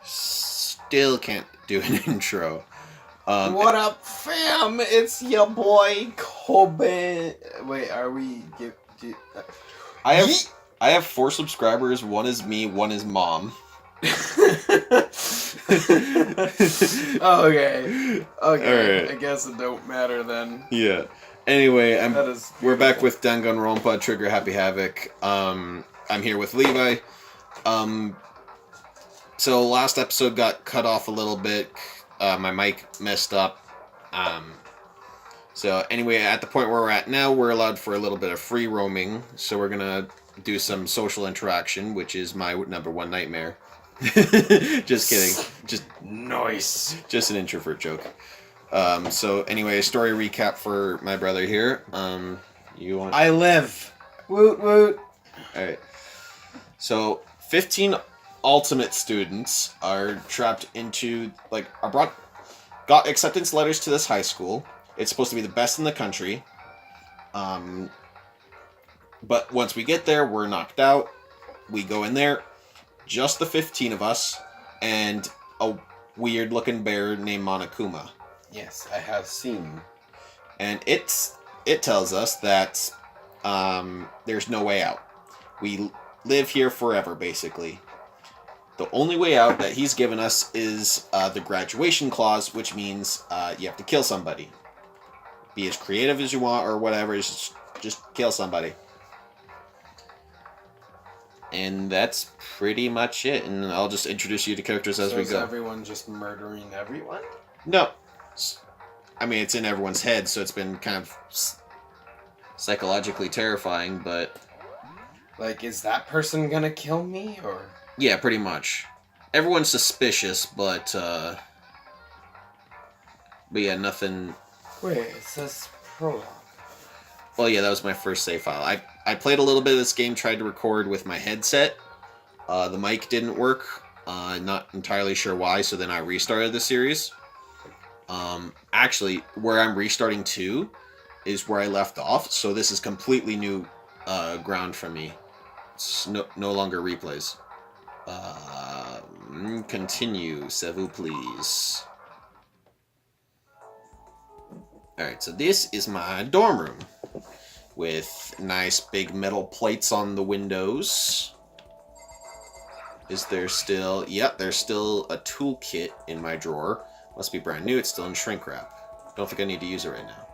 Still can't do an intro. What up, fam? It's your boy Kobe. Wait, are we? I have 4 subscribers. One is me. One is mom. Okay. Alright. I guess it don't matter then. Yeah. Anyway, we're back beautiful. with danganronpa Trigger Happy Havoc. I'm here with Levi. So last episode got cut off a little bit. My mic messed up. So anyway, at the point where we're at now, we're allowed for a little bit of free roaming. So we're gonna do some social interaction, which is my number one nightmare. Just kidding. Just Nice. Just an introvert joke. So anyway, story recap for my brother here. You want? I live. Woot woot. All right. So 15 ultimate students are trapped into got acceptance letters to this high school. It's supposed to be the best in the country. But once we get there, we're knocked out. We go in there, just the 15 of us, and a weird-looking bear named Monokuma. Yes, I have seen. And it tells us that there's no way out. We live here forever, basically. The only way out that he's given us is the graduation clause, which means you have to kill somebody. Be as creative as you want or whatever, just kill somebody. And that's pretty much it. And I'll just introduce you to characters as we go. Is everyone just murdering everyone? No. I mean, it's in everyone's head, so it's been kind of psychologically terrifying, but... Like, is that person gonna kill me, or...? Yeah, pretty much. Everyone's suspicious, but yeah, nothing... Wait, it says prologue. Well, yeah, that was my first save file. I played a little bit of this game, tried to record with my headset. The mic didn't work. Not entirely sure why, so then I restarted the series. Actually, where I'm restarting to is where I left off, so this is completely new ground for me. It's no longer replays. Continue, s'il vous please. Alright, so this is my dorm room. With nice big metal plates on the windows. Is there still... Yep, there's still a toolkit in my drawer. Must be brand new, it's still in shrink wrap. Don't think I need to use it right now.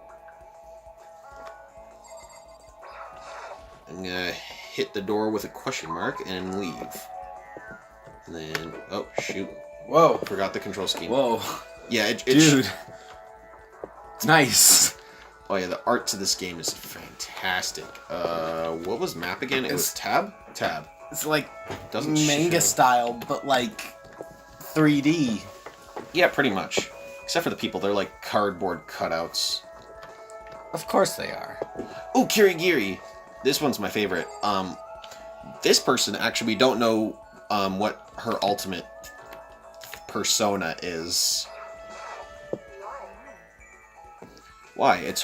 I'm gonna hit the door with a question mark and leave. And then... Oh, shoot. Whoa. Forgot the control scheme. Whoa. Yeah, Dude. It's nice. Oh yeah, the art to this game is fantastic. What was map again? It was tab? Tab. It's like Doesn't manga show. style, but like 3D. Yeah, pretty much. Except for the people, they're like cardboard cutouts. Of course they are. Oh, Kirigiri! This one's my favorite. This person, actually, we don't know what her ultimate persona is. Why?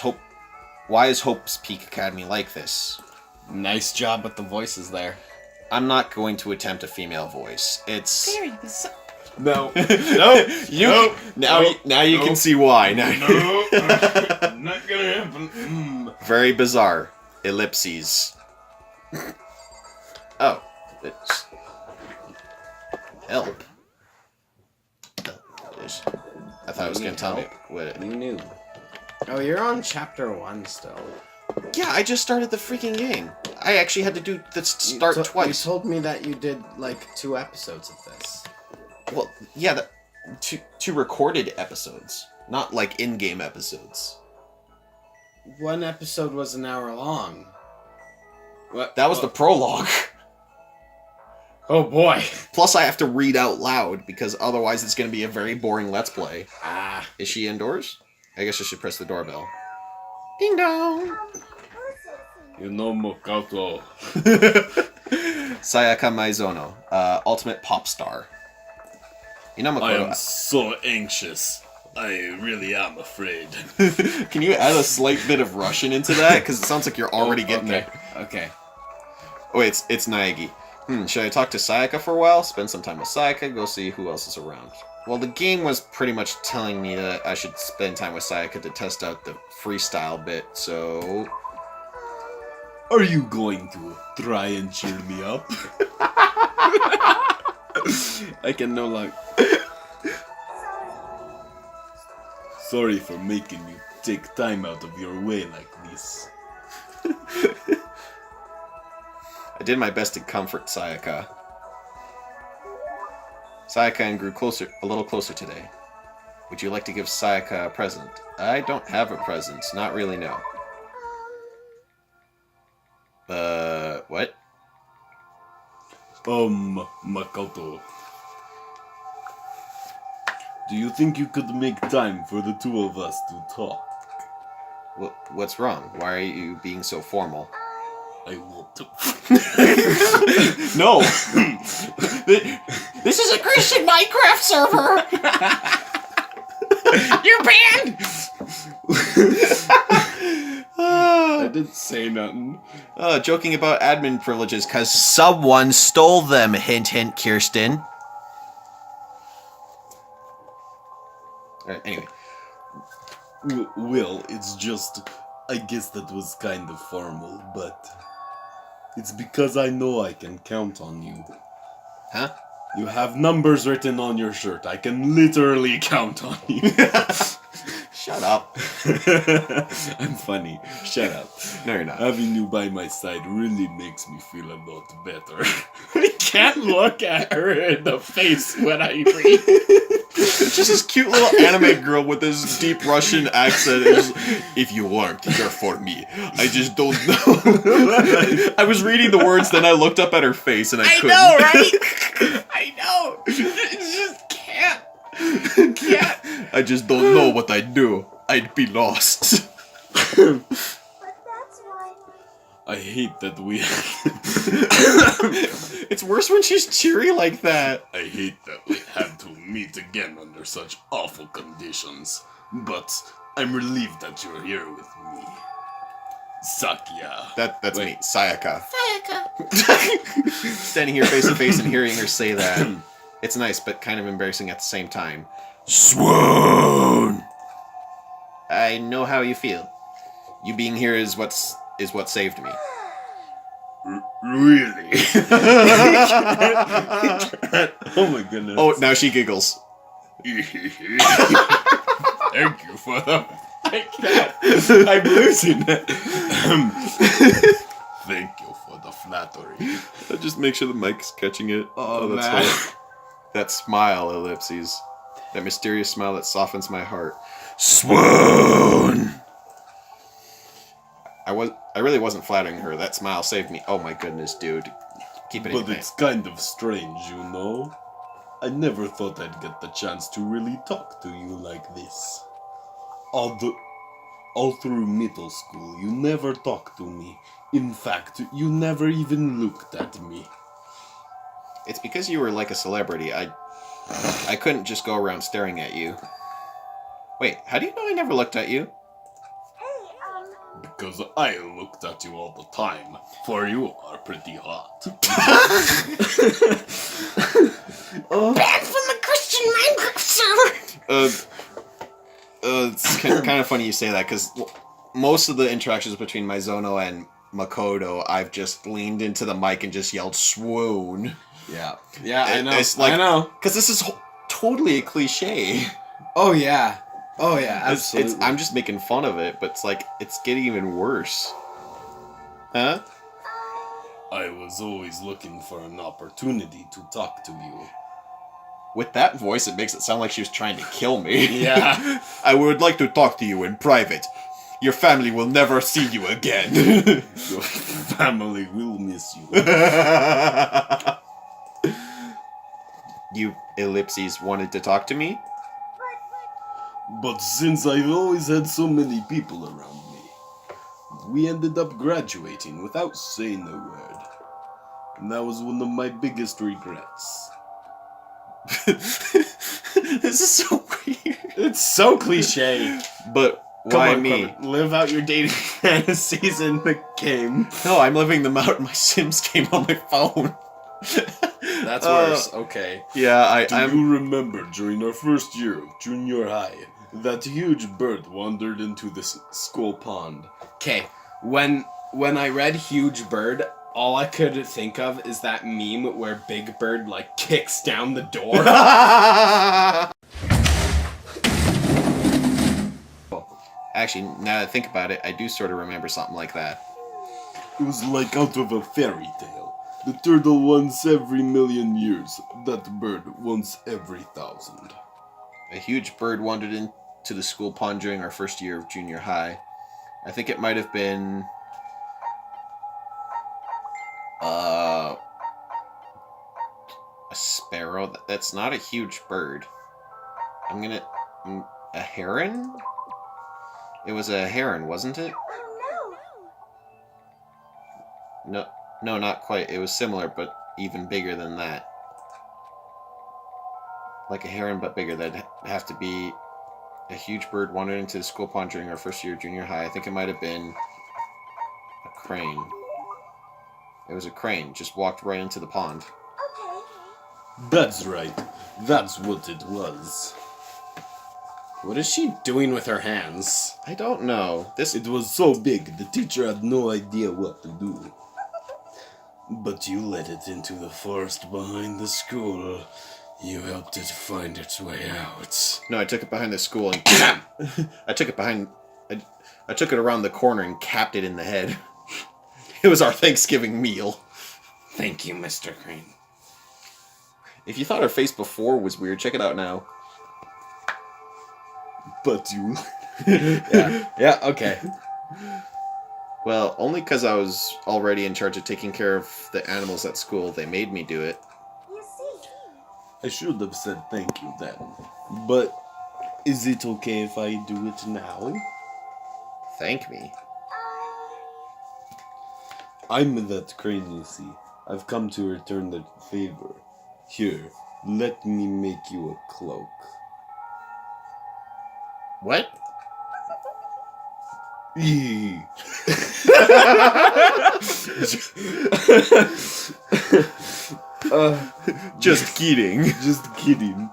Why is Hope's Peak Academy like this? Nice job with the voices there. I'm not going to attempt a female voice. It's... No. Now you can see why. Now. Not gonna happen. Very bizarre. Ellipses. Oh. It's... Help. I thought it was going to tell me what it... You knew. Oh, you're on chapter 1 still. Yeah, I just started the freaking game. I actually had to do the start twice. You told me that you did, like, 2 episodes of this. Well, yeah, two recorded episodes. Not, like, in-game episodes. 1 episode was an hour long. What? That was the prologue. Oh, boy. Plus, I have to read out loud, because otherwise it's going to be a very boring Let's Play. Ah. Is she indoors? I guess I should press the doorbell. Ding dong! You know Mokato. Sayaka Maizono, ultimate pop star. You know I Makoto. am so anxious. I really am afraid. Can you add a slight bit of Russian into that? Because it sounds like you're already getting it. Okay. Oh, wait, it's Naegi. Should I talk to Sayaka for a while? Spend some time with Sayaka, go see who else is around. Well, the game was pretty much telling me that I should spend time with Sayaka to test out the freestyle bit, so... Are you going to try and cheer me up? I can no longer. Sorry for making you take time out of your way like this. I did my best to comfort Sayaka. Sayaka and grew a little closer today. Would you like to give Sayaka a present? I don't have a present. Not really, no. What? Makoto. Do you think you could make time for the two of us to talk? What's wrong? Why are you being so formal? I want to. No! This is a Christian Minecraft server! You're banned! I didn't say nothing. Joking about admin privileges because someone stole them. Hint, hint, Kirsten. Alright, anyway. Well, it's just. I guess that was kind of formal, but. It's because I know I can count on you. Huh? You have numbers written on your shirt. I can literally count on you. Shut up. I'm funny. Shut up. No, you're not. Having you by my side really makes me feel a lot better. I can't look at her in the face when I read. It's just this cute little anime girl with this deep Russian accent. Just, if you weren't here for me, I just don't know. I was reading the words, then I looked up at her face and I couldn't. know, right? I know. It just can't. I just don't know what I'd do. I'd be lost. I hate that we. It's worse when she's cheery like that. I hate that we had to meet again under such awful conditions. But I'm relieved that you're here with me. Sakya. That's me, Sayaka. Sayaka. Standing here face to face and hearing her say that. It's nice, but kind of embarrassing at the same time. Swoon! I know how you feel. You being here is what saved me. Really? Oh my goodness. Oh, now she giggles. Thank you for the. I'm losing it. Thank you for the flattery. Just make sure the mic's catching it. Oh, that's man. right. That smile, ellipses. That mysterious smile that softens my heart. Swoon! I really wasn't flattering her. That smile saved me. Oh my goodness, dude. Keep it in But your it's kind of strange, you know? I never thought I'd get the chance to really talk to you like this. All through middle school, you never talked to me. In fact, you never even looked at me. It's because you were like a celebrity. I couldn't just go around staring at you. Wait, how do you know I never looked at you? Because I looked at you all the time. For you are pretty hot. Banned from the Christian Minecraft server. It's kind of funny you say that, because most of the interactions between Mizono and Makoto, I've just leaned into the mic and just yelled, swoon. Yeah, I know. It's like, I know. Because this is totally a cliche. Oh yeah, absolutely. I'm just making fun of it, but it's like, it's getting even worse. Huh? I was always looking for an opportunity to talk to you. With that voice, it makes it sound like she was trying to kill me. Yeah. I would like to talk to you in private. Your family will never see you again. Your family will miss you. You, ellipses, wanted to talk to me? But since I've always had so many people around me, we ended up graduating without saying a word. And that was one of my biggest regrets. This is so weird. It's so cliche. But Come why on, me? Corbin, live out your dating fantasies in the game. No, I'm living them out in my Sims game on my phone. That's worse. Okay. Yeah, Do you remember during our first year of junior high, that huge bird wandered into the school pond? Okay. When I read Huge Bird, all I could think of is that meme where Big Bird like kicks down the door. Actually, now that I think about it, I do sort of remember something like that. It was like out of a fairy tale. The turtle once every million years, that bird once every 1,000. A huge bird wandered into the school pond during our first year of junior high. I think it might have been... a sparrow. That's not a huge bird. A heron? It was a heron, wasn't it? No, not quite. It was similar, but even bigger than that. Like a heron, but bigger. That'd have to be a huge bird wandered into the school pond during our first year of junior high. I think it might have been a crane. It was a crane. Just walked right into the pond. That's right. That's what it was. What is she doing with her hands? I don't know. It was so big, the teacher had no idea what to do. But you let it into the forest behind the school. You helped it find its way out. No, I took it behind the school and I took it around the corner and capped it in the head. It was our Thanksgiving meal. Thank you, Mr. Crane. If you thought her face before was weird, check it out now. But you... Yeah, okay. Well, only because I was already in charge of taking care of the animals at school, they made me do it. I should have said thank you then. But is it okay if I do it now? Thank me. I'm that crane, you see. I've come to return the favor. Here, let me make you a cloak. What? Just kidding. Just kidding.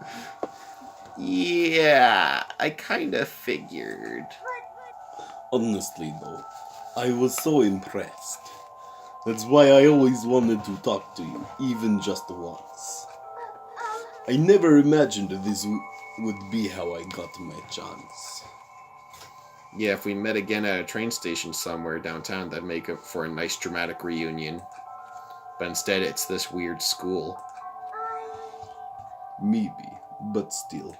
Yeah, I kinda figured. Honestly though, I was so impressed. That's why I always wanted to talk to you, even just once. I never imagined this would be how I got my chance. Yeah, if we met again at a train station somewhere downtown, that'd make up for a nice dramatic reunion. But instead, it's this weird school. Maybe, but still.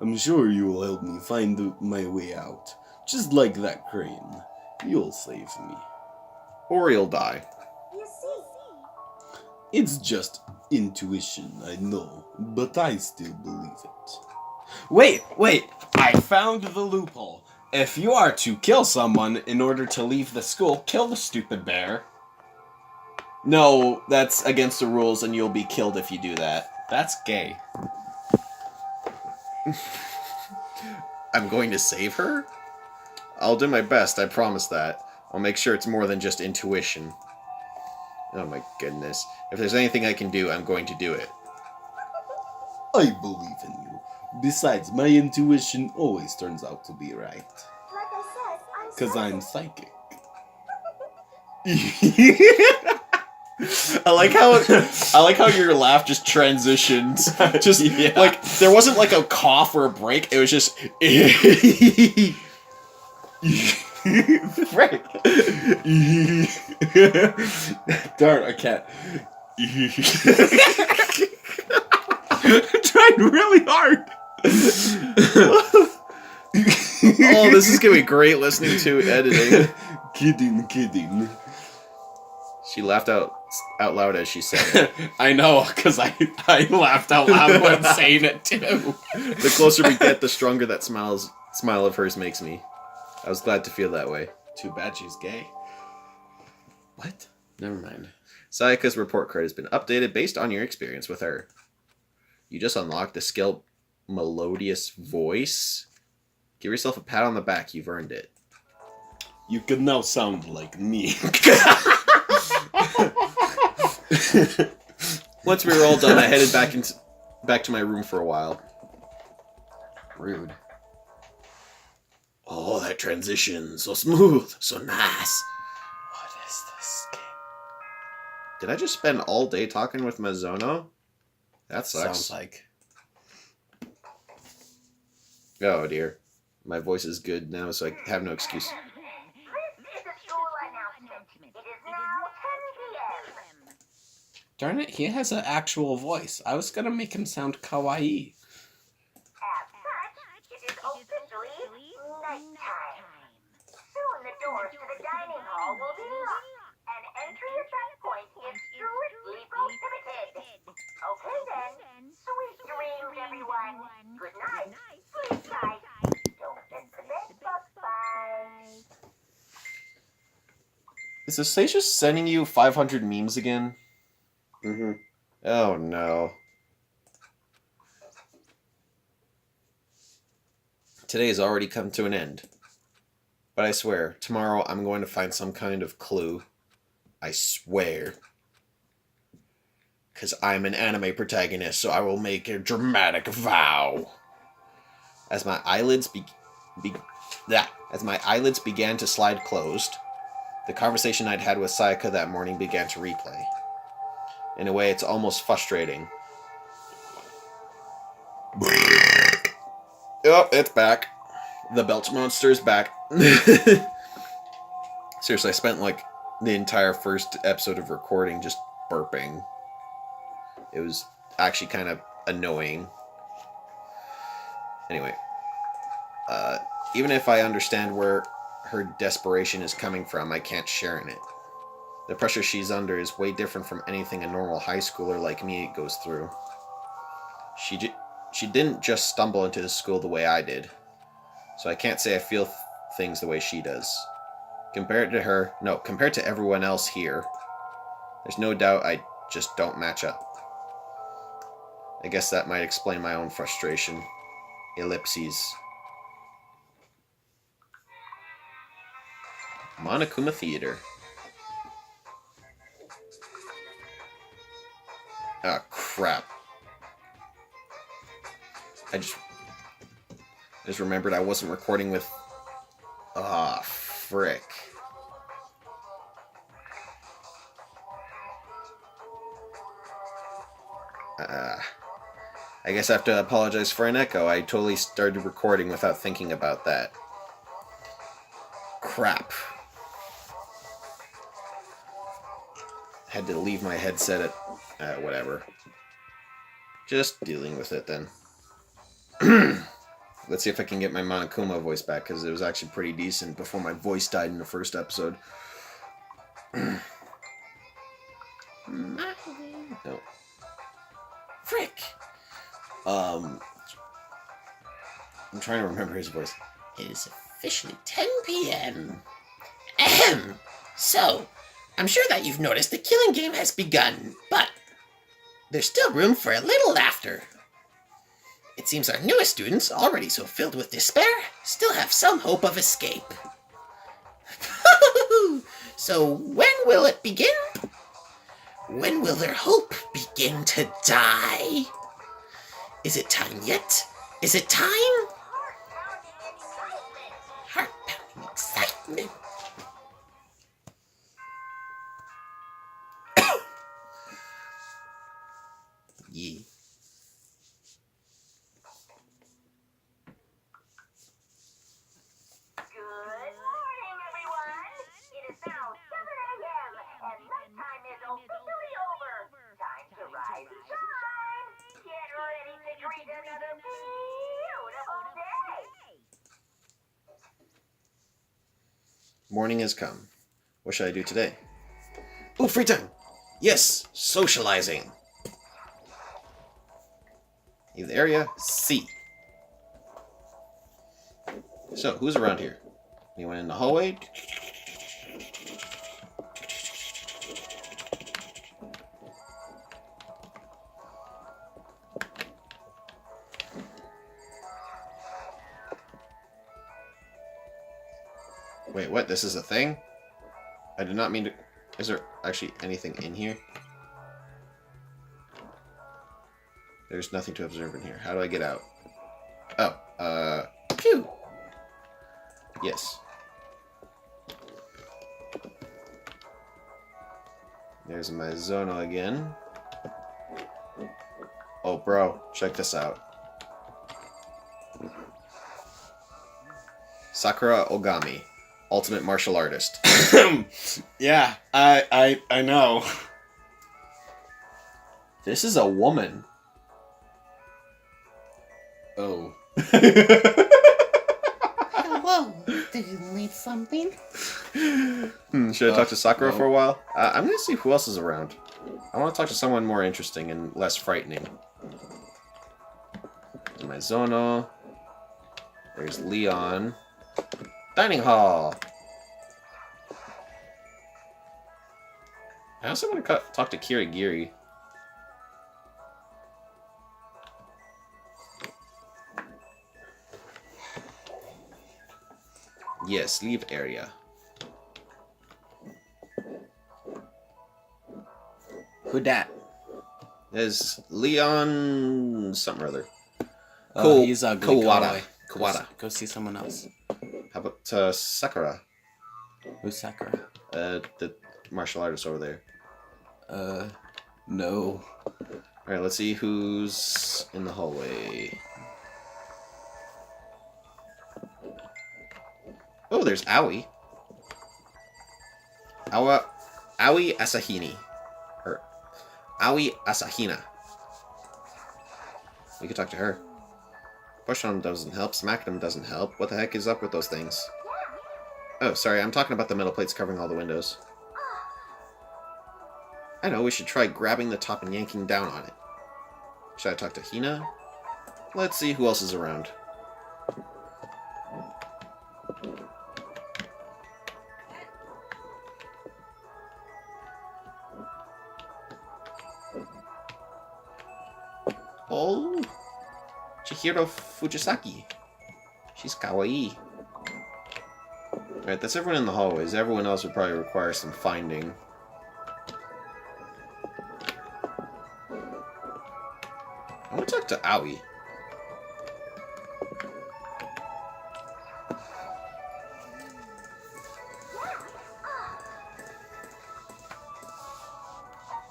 I'm sure you'll help me find my way out. Just like that crane. You'll save me. Or you'll die. It's just intuition, I know, but I still believe it. Wait! I found the loophole. If you are to kill someone in order to leave the school, kill the stupid bear. No, that's against the rules and you'll be killed if you do that. That's gay. I'm going to save her? I'll do my best, I promise that. I'll make sure it's more than just intuition. Oh my goodness. If there's anything I can do, I'm going to do it. I believe in you. Besides, my intuition always turns out to be right. Because I'm psychic. I like how your laugh just transitioned. Just like there wasn't like a cough or a break. It was just Frick. Darn, I can't. I'm trying really hard. Oh, this is gonna be great listening to editing. Kidding. She laughed out loud as she said it. I know, because I laughed out loud when saying it too. The closer we get, the stronger that smile of hers makes me. I was glad to feel that way. Too bad she's gay. What? Never mind. Sayaka's report card has been updated based on your experience with her. You just unlocked the skill Melodious Voice. Give yourself a pat on the back. You've earned it. You can now sound like me. Once we were all done, I headed back to my room for a while. Rude. Oh, that transition. So smooth. So nice. What is this game? Did I just spend all day talking with Mizuno? That sucks. Sounds like. Oh, dear. My voice is good now, so I have no excuse. This is a school announcement. It is now 10 p.m. Darn it, he has an actual voice. I was gonna make him sound kawaii. As such, it is officially nighttime. Soon the doors to the dining hall will be locked, and entry at that point is strictly prohibited. Okay then, sweet dreams, everyone. Good night. Sleep tight. Don't miss the bed bug. Bye. Is the stage just sending you 500 memes again? Mm-hmm. Oh, no. Today has already come to an end. But I swear, tomorrow I'm going to find some kind of clue. I swear. Because I'm an anime protagonist, so I will make a dramatic vow. As my eyelids began to slide closed, the conversation I'd had with Sayaka that morning began to replay. In a way, it's almost frustrating. Oh, it's back. The Belch Monster is back. Seriously, I spent like the entire first episode of recording just burping. It was actually kind of annoying. Anyway, even if I understand where her desperation is coming from, I can't share in it. The pressure she's under is way different from anything a normal high schooler like me goes through. She didn't just stumble into this school the way I did, so I can't say I feel things the way she does. Compared to everyone else here, there's no doubt I just don't match up. I guess that might explain my own frustration. Ellipses. Monokuma Theater. Ah, crap. I just remembered I wasn't recording with... Ah, frick. I guess I have to apologize for an echo. I totally started recording without thinking about that. Crap. Had to leave my headset at... whatever. Just dealing with it then. Let's see if I can get my Monokuma voice back, because it was actually pretty decent before my voice died in the first episode. No. Frick! I'm trying to remember his voice. It is officially 10 p.m. Ahem. So, I'm sure that you've noticed the killing game has begun, but there's still room for a little laughter. It seems our newest students, already so filled with despair, still have some hope of escape. So, when will it begin? When will their hope begin to die? Is it time yet? Is it time? Heart-pounding excitement. Yeah. Good morning, everyone. It is now 7 a.m. and nighttime is officially over. Time to rise and shine. Get ready to greet another beautiful day. Morning has come. What should I do today? Oh, free time! Yes, socializing. Leave the area. C. So, who's around here? Anyone in the hallway? Wait, what? This is a thing? I did not mean to... Is there actually anything in here? There's nothing to observe in here. How do I get out? Oh, phew. Yes. There's my Zono again. Oh, bro, check this out. Sakura Ogami, ultimate martial artist. Yeah, I know. This is a woman. Oh. Hello. Do you need something? Should I talk to Sakura no. for a while? I'm gonna see who else is around. I want to talk to someone more interesting and less frightening. There's my Zono. There's Leon. Dining hall. I also want to talk to Kirigiri. Yes, leave area. Who dat? There's Leon something or other. He's ugly. Kawada. Go Kawada. Go see someone else. How about Sakura? Who's Sakura? The martial artist over there. No. Alright, let's see who's in the hallway. Oh, there's Aoi. Aoi Asahini. Or Aoi Asahina. We could talk to her. Push on them doesn't help, smack them doesn't help. What the heck is up with those things? Oh, sorry, I'm talking about the metal plates covering all the windows. I know, we should try grabbing the top and yanking down on it. Should I talk to Hina? Let's see who else is around. Oh, Chihiro Fujisaki. She's kawaii. Alright, that's everyone in the hallways. Everyone else would probably require some finding. I want to talk to Aoi.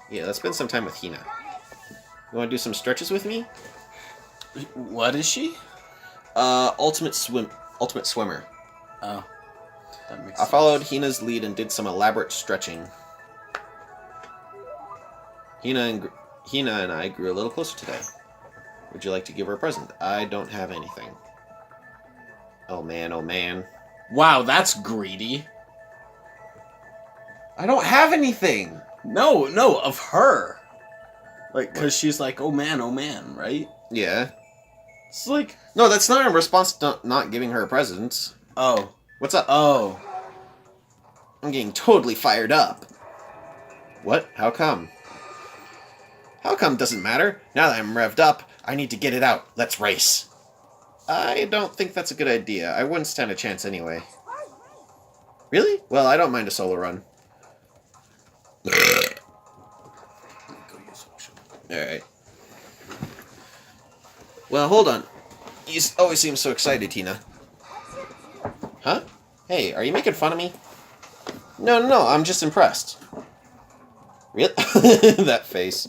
Yeah, let's spend some time with Hina. You want to do some stretches with me? What is she? Ultimate swimmer. Oh. That makes I followed Hina's lead and did some elaborate stretching. Hina and I grew a little closer today. Would you like to give her a present? I don't have anything. Oh man, oh man. Wow, that's greedy. I don't have anything! No, of her. Like, because she's like, oh man, right? Yeah. It's like, No, that's not in response to not giving her a present. oh. What's up? Oh. I'm getting totally fired up. What? How come? How come doesn't matter. Now that I'm revved up, I need to get it out. Let's race. I don't think that's a good idea. I wouldn't stand a chance anyway. Really? Well, I don't mind a solo run. Alright. Well, hold on. You always seem so excited, Tina. Huh? Hey, are you making fun of me? No, I'm just impressed. Really? That face.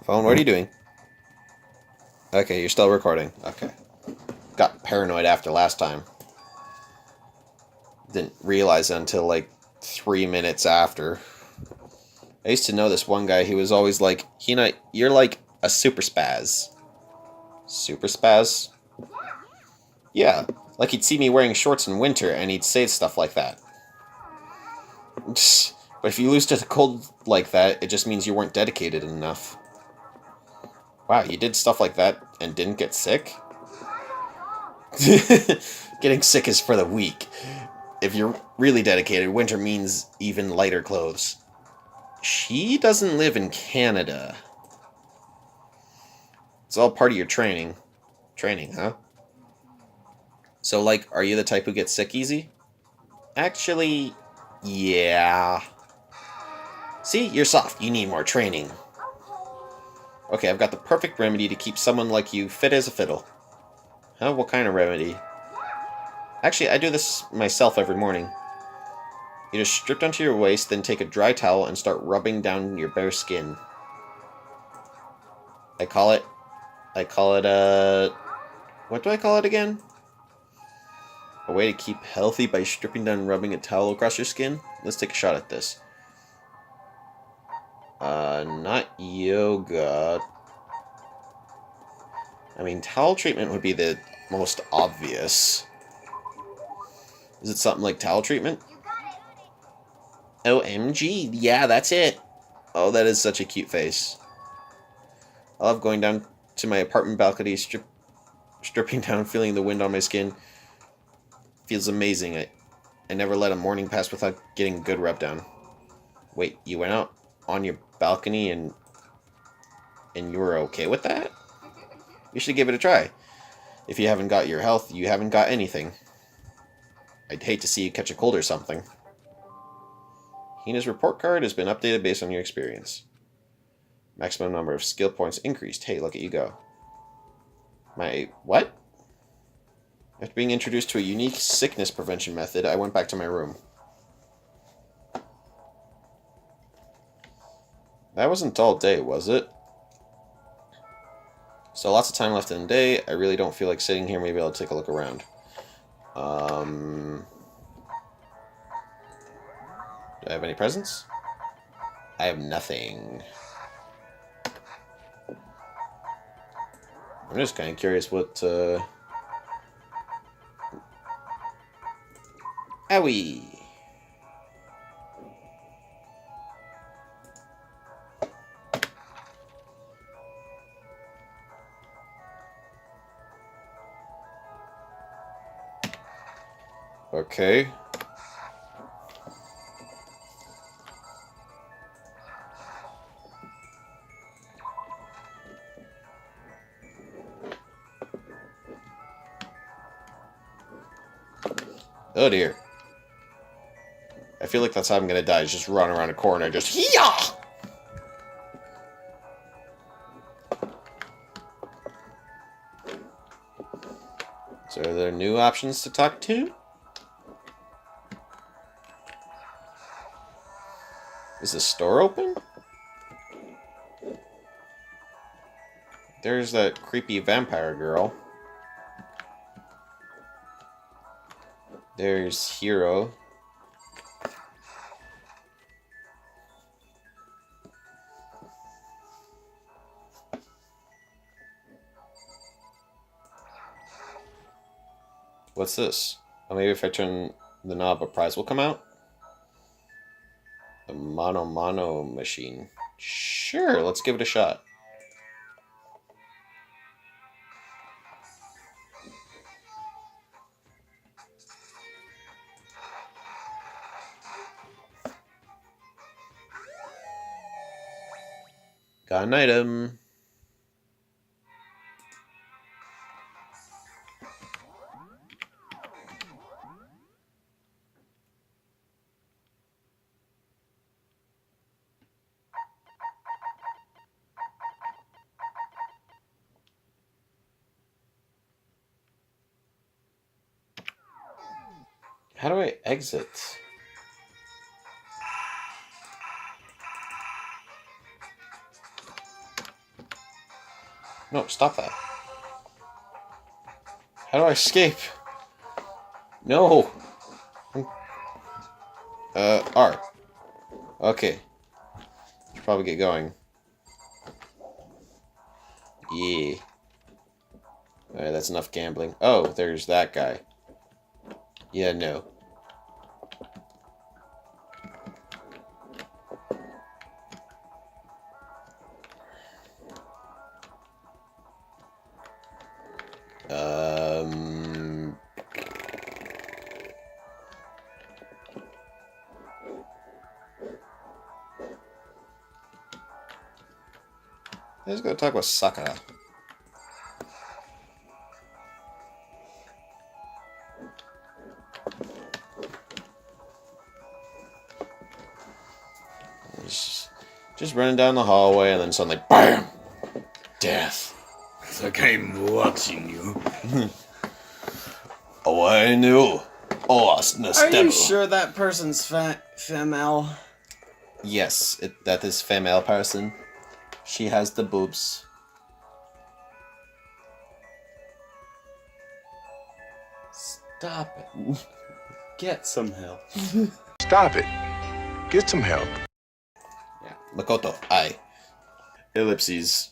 Phone, what are you doing? Okay, you're still recording. Okay. Got paranoid after last time. Didn't realize it until like 3 minutes after. I used to know this one guy. He was always like, Hina, you're like a super spaz. Super spaz? Yeah, like he'd see me wearing shorts in winter and he'd say stuff like that. But if you lose to the cold like that, it just means you weren't dedicated enough. Wow, you did stuff like that and didn't get sick? Getting sick is for the weak. If you're really dedicated, winter means even lighter clothes. She doesn't live in Canada. It's all part of your training. Training, huh? So, like, are you the type who gets sick easy? Actually, yeah. See, you're soft. You need more training. Okay, I've got the perfect remedy to keep someone like you fit as a fiddle. Huh? What kind of remedy? Actually, I do this myself every morning. You just strip down to your waist, then take a dry towel and start rubbing down your bare skin. I call it, what do I call it again? A way to keep healthy by stripping down and rubbing a towel across your skin? Let's take a shot at this. Not yoga. I mean, towel treatment would be the most obvious. Is it something like towel treatment? OMG, yeah, that's it. Oh, that is such a cute face. I love going down to my apartment balcony, stripping down, feeling the wind on my skin. Feels amazing. I never let a morning pass without getting a good rub down. Wait, you went out on your balcony and you were okay with that? You should give it a try. If you haven't got your health, you haven't got anything. I'd hate to see you catch a cold or something. Hina's report card has been updated based on your experience. Maximum number of skill points increased. Hey, look at you go. My what? After being introduced to a unique sickness prevention method, I went back to my room. That wasn't all day, was it? So lots of time left in the day. I really don't feel like sitting here. Maybe I'll take a look around. Do I have any presents? I have nothing. I'm just kind of curious what, Owie! Okay. Oh dear. I feel like that's how I'm gonna die, is just run around a corner, just hee-yah! So are there new options to talk to? Is the store open? There's that creepy vampire girl. There's Hero. What's this? Oh, maybe if I turn the knob, a prize will come out? The Mono machine. Sure, let's give it a shot. Got an item. How do I exit? No, stop that. How do I escape? No! R. Okay. Should probably get going. Yeah. Alright, that's enough gambling. Oh, there's that guy. Yeah, no. Let's go talk with Sayaka. Just running down the hallway and then suddenly BAM! like I'm watching you. Oh, I knew. Oh, Are you sure that person's female? Yes, that is female person. She has the boobs. Stop it. Get some help. Stop it. Get some help. Yeah. Makoto, I. Ellipses.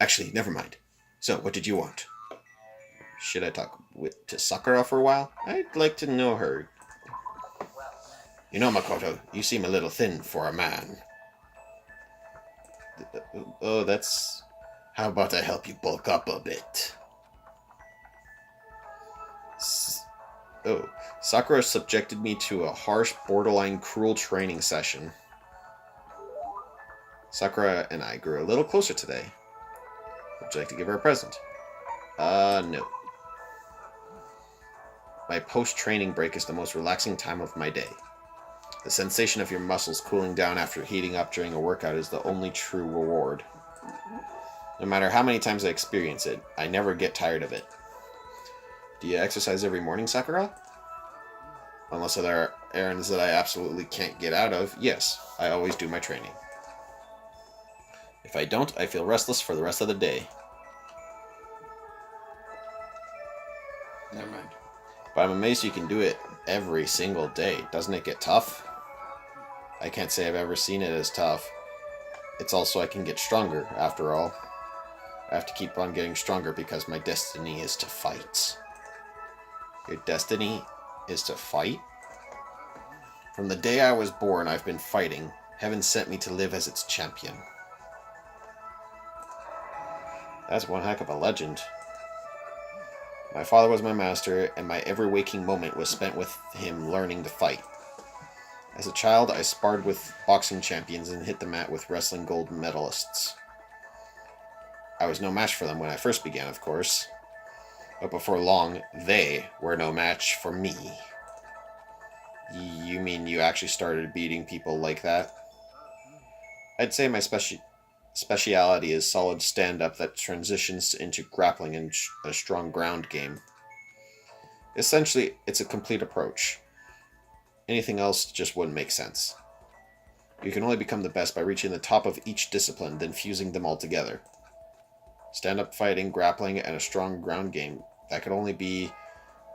Actually, never mind. So, what did you want? Should I talk to Sakura for a while? I'd like to know her. You know, Makoto, you seem a little thin for a man. Oh, that's... How about I help you bulk up a bit? Sakura subjected me to a harsh, borderline cruel training session. Sakura and I grew a little closer today. Would you like to give her a present? No. My post-training break is the most relaxing time of my day. The sensation of your muscles cooling down after heating up during a workout is the only true reward. No matter how many times I experience it, I never get tired of it. Do you exercise every morning, Sakura? Unless there are errands that I absolutely can't get out of, yes, I always do my training. If I don't, I feel restless for the rest of the day. Never mind. But I'm amazed you can do it every single day. Doesn't it get tough? I can't say I've ever seen it as tough. It's also I can get stronger, after all. I have to keep on getting stronger because my destiny is to fight. Your destiny is to fight? From the day I was born, I've been fighting. Heaven sent me to live as its champion. That's one heck of a legend. My father was my master, and my every waking moment was spent with him learning to fight. As a child, I sparred with boxing champions and hit the mat with wrestling gold medalists. I was no match for them when I first began, of course. But before long, they were no match for me. You mean you actually started beating people like that? I'd say my speciality is solid stand-up that transitions into grappling and a strong ground game. Essentially, it's a complete approach. Anything else just wouldn't make sense. You can only become the best by reaching the top of each discipline, then fusing them all together. Stand-up fighting, grappling, and a strong ground game. That could only be...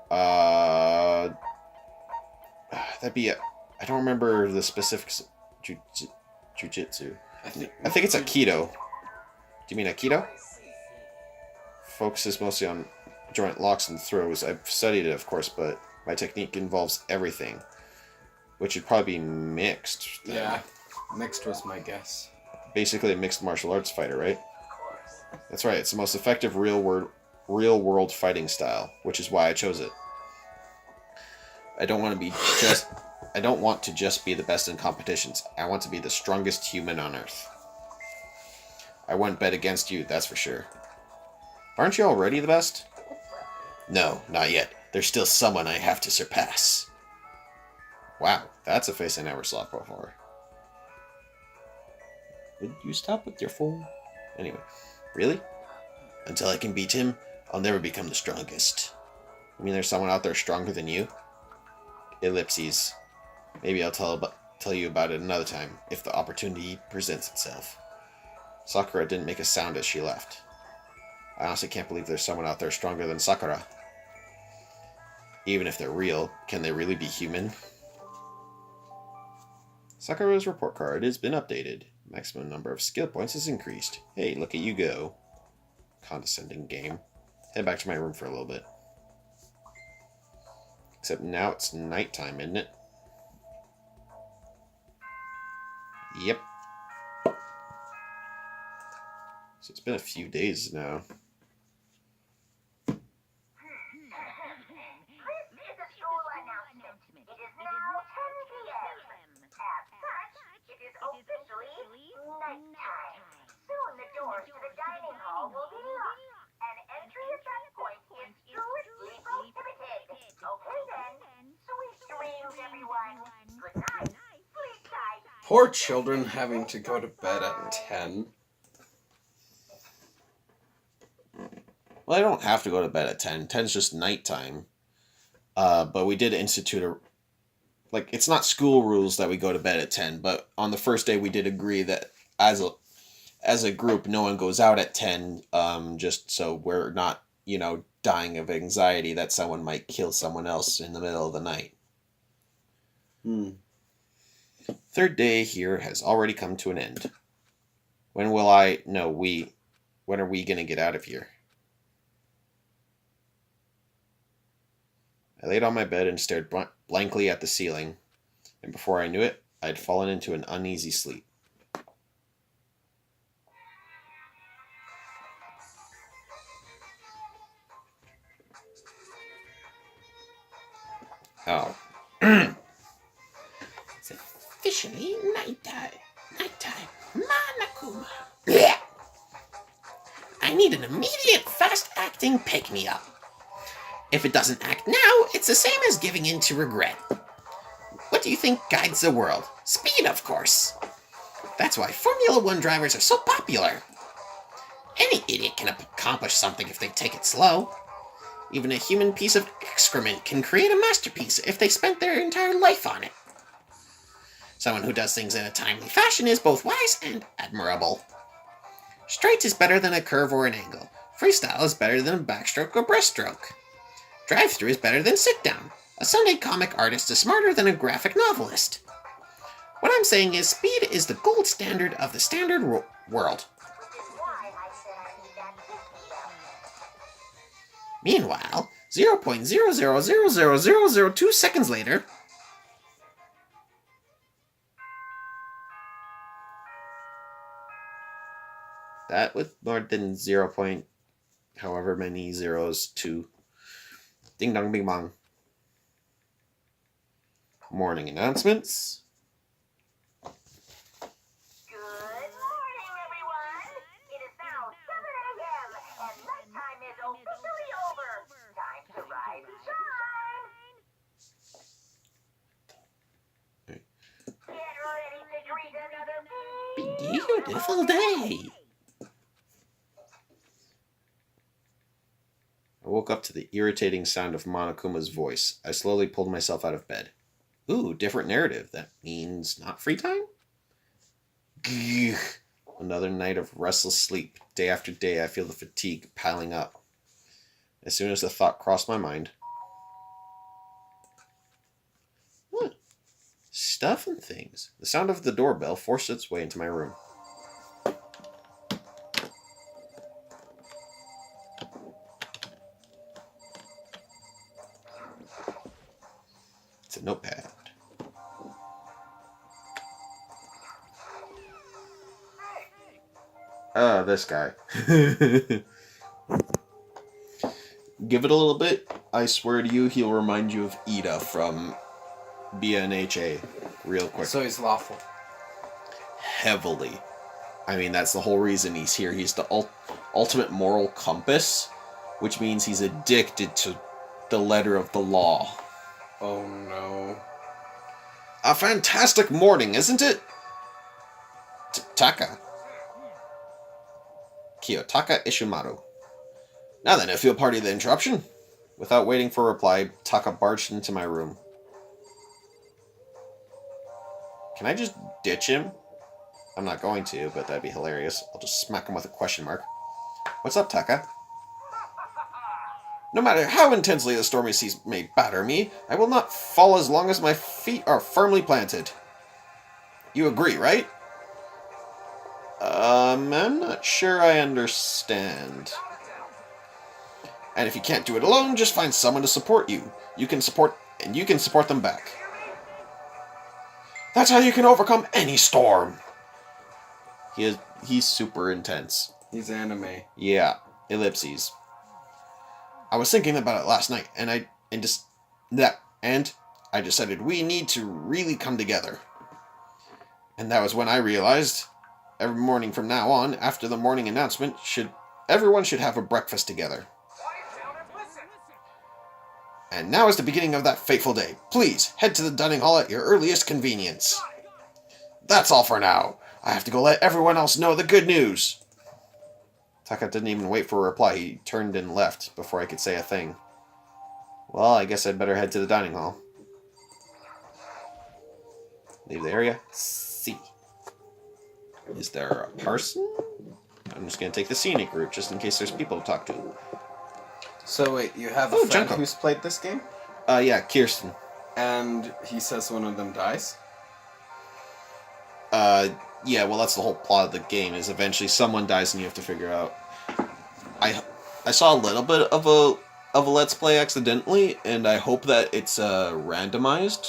that'd be... I don't remember the specifics. Jiu-jitsu. I think it's Aikido. Do you mean Aikido? Focuses mostly on joint locks and throws. I've studied it, of course, but my technique involves everything. Which would probably be mixed. Then. Yeah, mixed was my guess. Basically a mixed martial arts fighter, right? That's right, it's the most effective real-world fighting style, which is why I chose it. I don't want to just be the best in competitions. I want to be the strongest human on Earth. I wouldn't bet against you, that's for sure. Aren't you already the best? No, not yet. There's still someone I have to surpass. Wow, that's a face I never saw before. Would you stop with your phone? Anyway, really? Until I can beat him, I'll never become the strongest. You mean there's someone out there stronger than you? Ellipses. Maybe I'll tell you about it another time, if the opportunity presents itself. Sakura didn't make a sound as she left. I honestly can't believe there's someone out there stronger than Sakura. Even if they're real, can they really be human? Sakura's report card has been updated. Maximum number of skill points is increased. Hey, look at you go. Condescending game. Head back to my room for a little bit. Except now it's nighttime, isn't it? Yep. So it's been a few days now. This is a school announcement. It is now 10 p.m. As such, it is officially nighttime. Soon the doors to the dining hall will be locked, and entry at that point is strictly prohibited. Okay then. Sweet dreams, everyone. Good night. Sleep tight. Poor children having to go to bed at 10. Well, I don't have to go to bed at 10. 10's just nighttime. But we did institute a... Like, it's not school rules that we go to bed at 10, but on the first day we did agree that as a group, no one goes out at 10, just so we're not, dying of anxiety that someone might kill someone else in the middle of the night. Third day here has already come to an end. When are we going to get out of here? I laid on my bed and stared blankly at the ceiling, and before I knew it, I had fallen into an uneasy sleep. Oh. It's officially nighttime. Nighttime. Monokuma. Blech. I need an immediate, fast-acting pick-me-up. If it doesn't act now, it's the same as giving in to regret. What do you think guides the world? Speed, of course. That's why Formula One drivers are so popular. Any idiot can accomplish something if they take it slow. Even a human piece of excrement can create a masterpiece if they spent their entire life on it. Someone who does things in a timely fashion is both wise and admirable. Straight is better than a curve or an angle. Freestyle is better than a backstroke or breaststroke. Drive-through is better than sit-down. A Sunday comic artist is smarter than a graphic novelist. What I'm saying is speed is the gold standard of the standard world. Meanwhile, 0.000002 seconds later... That with more than 0. However many zeros to... Ding dong bing bong. Morning announcements. Good morning, everyone. It is now 7 a.m. and nighttime is officially over. Time to rise and shine. Get ready to greet another Beautiful day. I woke up to the irritating sound of Monokuma's voice. I slowly pulled myself out of bed. Ooh, different narrative. That means not free time? Gah. Another night of restless sleep. Day after day, I feel the fatigue piling up. As soon as the thought crossed my mind... Stuff and things. The sound of the doorbell forced its way into my room. It's a notepad. This guy. Give it a little bit. I swear to you, he'll remind you of Ida from BNHA. Real quick. So he's lawful. Heavily. I mean, that's the whole reason he's here. He's the ultimate moral compass, which means he's addicted to the letter of the law. Oh no. A fantastic morning, isn't it? Taka. Kiyotaka Ishimaru. Now then, if you'll pardon the interruption. Without waiting for a reply, Taka barged into my room. Can I just ditch him? I'm not going to, but that'd be hilarious. I'll just smack him with a question mark. What's up, Taka? No matter how intensely the stormy seas may batter me, I will not fall as long as my feet are firmly planted. You agree, right? I'm not sure I understand. And if you can't do it alone, just find someone to support you. You can support them back. That's how you can overcome any storm. He's super intense. He's anime. Yeah, ellipses. I was thinking about it last night, and I decided we need to really come together. And that was when I realized, every morning from now on, after the morning announcement, everyone should have a breakfast together. And now is the beginning of that fateful day. Please, head to the dining hall at your earliest convenience. That's all for now. I have to go let everyone else know the good news. Taka didn't even wait for a reply. He turned and left before I could say a thing. Well, I guess I'd better head to the dining hall. Leave the area. See. Is there a person? I'm just going to take the scenic route, just in case there's people to talk to. So wait, you have a Oh, friend Junko. who's played this game? Yeah, Kirsten. And he says one of them dies? Yeah, well, that's the whole plot of the game, is eventually someone dies and you have to figure out. I saw a little bit of a Let's Play accidentally, and I hope that it's randomized.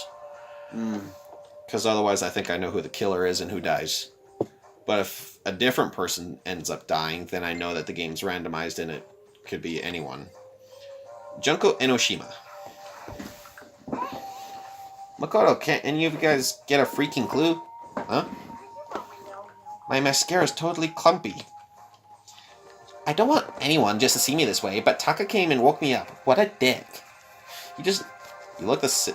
Because otherwise I think I know who the killer is and who dies. But if a different person ends up dying, then I know that the game's randomized and it could be anyone. Junko Enoshima. Makoto, can't any of you guys get a freaking clue? Huh? My mascara's totally clumpy. I don't want anyone just to see me this way, but Taka came and woke me up. What a dick. You look just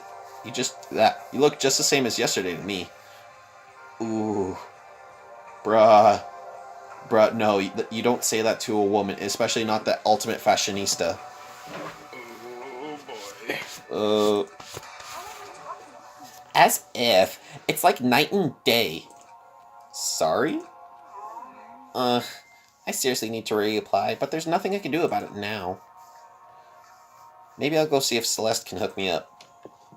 the same as yesterday to me. Ooh. Bruh, no, you don't say that to a woman, especially not the ultimate fashionista. Oh boy. As if. It's like night and day. Sorry? I seriously need to reapply, but there's nothing I can do about it now. Maybe I'll go see if Celeste can hook me up.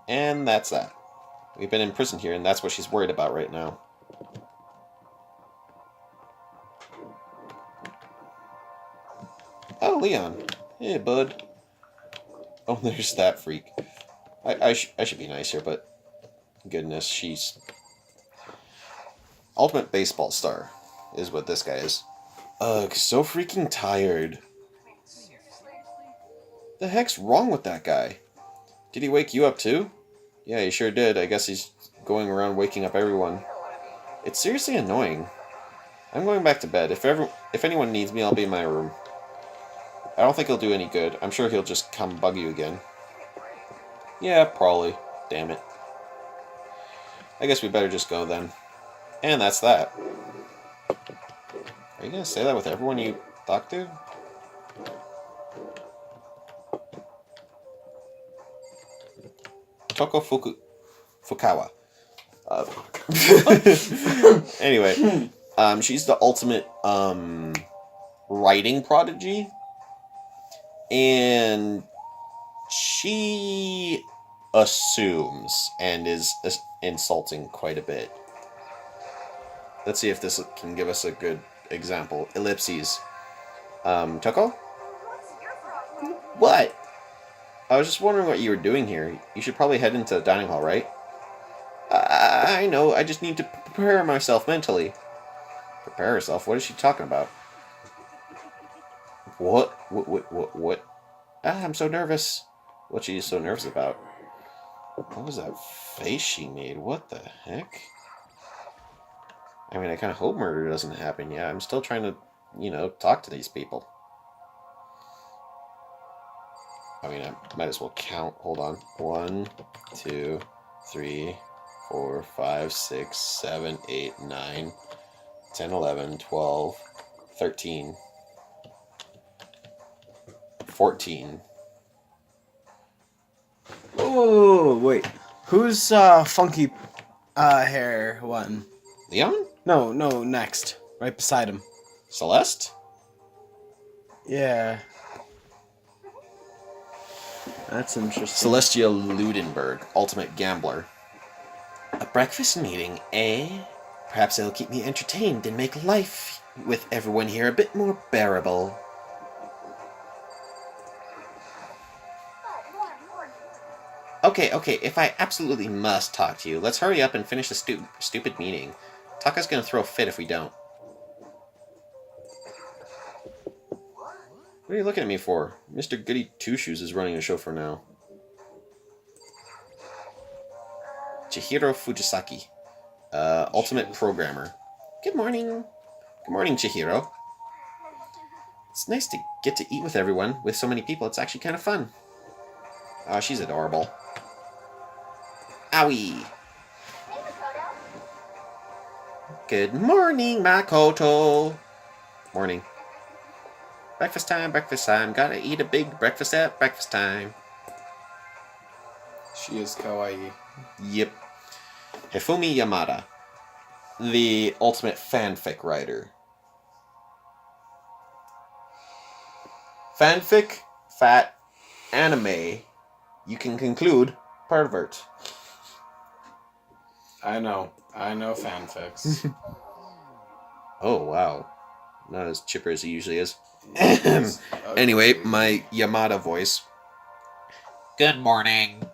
And that's that. We've been in prison here, and that's what she's worried about right now. Oh, Leon. Hey, bud. Oh, there's that freak. I should be nicer, but goodness, she's... Ultimate baseball star is what this guy is. Ugh, so freaking tired. The heck's wrong with that guy? Did he wake you up too? Yeah, he sure did. I guess he's going around waking up everyone. It's seriously annoying. I'm going back to bed. If anyone needs me, I'll be in my room. I don't think he'll do any good. I'm sure he'll just come bug you again. Yeah, probably. Damn it. I guess we better just go then. And that's that. Are you gonna say that with everyone you talk to? Toko Fukawa. Anyway, she's the ultimate writing prodigy, and she assumes and is insulting quite a bit. Let's see if this can give us a good example. Ellipses. Toko? What? I was just wondering what you were doing here. You should probably head into the dining hall, right? I know, I just need to prepare myself mentally. Prepare herself? What is she talking about? What? What? I'm so nervous. What's she so nervous about? What was that face she made? What the heck? I mean, I kind of hope murder doesn't happen. Yeah, I'm still trying to, talk to these people. I mean, I might as well count. Hold on. 1, 2, 3, 4, 5, 6, 7, 8, 9, 10, 11, 12, 13, 14. Oh, wait. Who's funky hair one? Leon? No, next. Right beside him. Celeste? Yeah. That's interesting. Celestia Ludenberg, ultimate gambler. A breakfast meeting, eh? Perhaps it'll keep me entertained and make life with everyone here a bit more bearable. Okay, if I absolutely must talk to you, let's hurry up and finish the stupid meeting. Taka's gonna throw a fit if we don't. What are you looking at me for? Mr. Goody Two-Shoes is running the show for now. Chihiro Fujisaki, ultimate programmer. Good morning. Good morning, Chihiro. It's nice to get to eat with everyone. With so many people, it's actually kind of fun. Oh, she's adorable. Owie. Good morning, Makoto. Morning. Breakfast time, breakfast time. Gotta eat a big breakfast at breakfast time. She is kawaii. Yep. Hifumi Yamada, the ultimate fanfic writer. Fanfic, fat, anime, you can conclude pervert. I know fanfics. Oh, wow. Not as chipper as he usually is. It's Anyway, ugly. my Yamada voice. Good morning.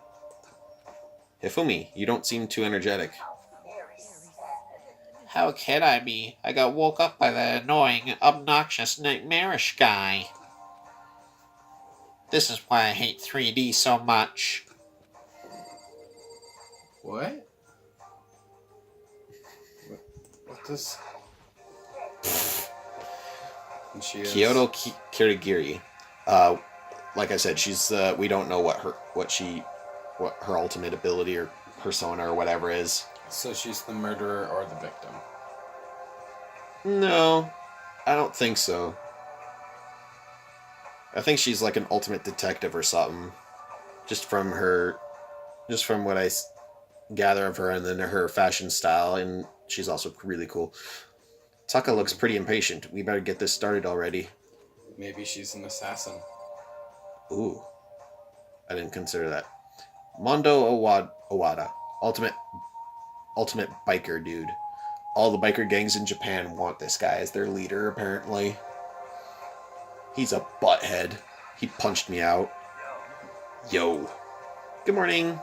Hifumi, you don't seem too energetic. How can I be? I got woke up by that annoying, obnoxious, nightmarish guy. This is why I hate 3D so much. What? What does? And she is... Kyoto Kirigiri. Like I said, she's we don't know what her ultimate ability or persona or whatever is. So she's the murderer or the victim. No, I don't think so. I think she's like an ultimate detective or something. Just from what I gather of her, and then her fashion style, and she's also really cool. Taka looks pretty impatient. We better get this started already. Maybe she's an assassin. Ooh. I didn't consider that. Mondo Owada. Ultimate biker dude. All the biker gangs in Japan want this guy as their leader, apparently. He's a butthead. He punched me out. Yo. Good morning.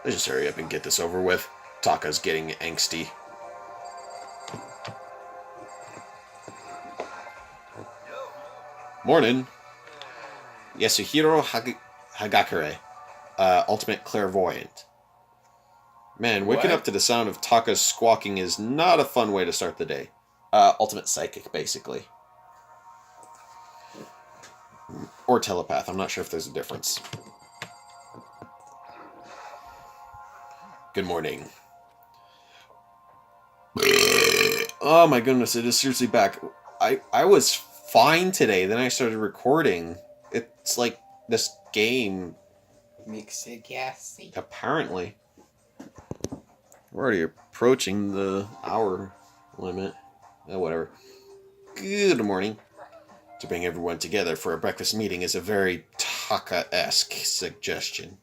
Let's just hurry up and get this over with. Taka's getting angsty. Morning. Yasuhiro Hagakure. Ultimate clairvoyant. Man, waking What? up to the sound of Taka's squawking is not a fun way to start the day. Ultimate psychic, basically. Or telepath. I'm not sure if there's a difference. Good morning. Oh my goodness, it is seriously back. I was fine today, then I started recording. It's like this game, Makes it gassy. apparently. We're already approaching the hour limit. Whatever. Good morning. To bring everyone together for a breakfast meeting is a very Taka-esque suggestion.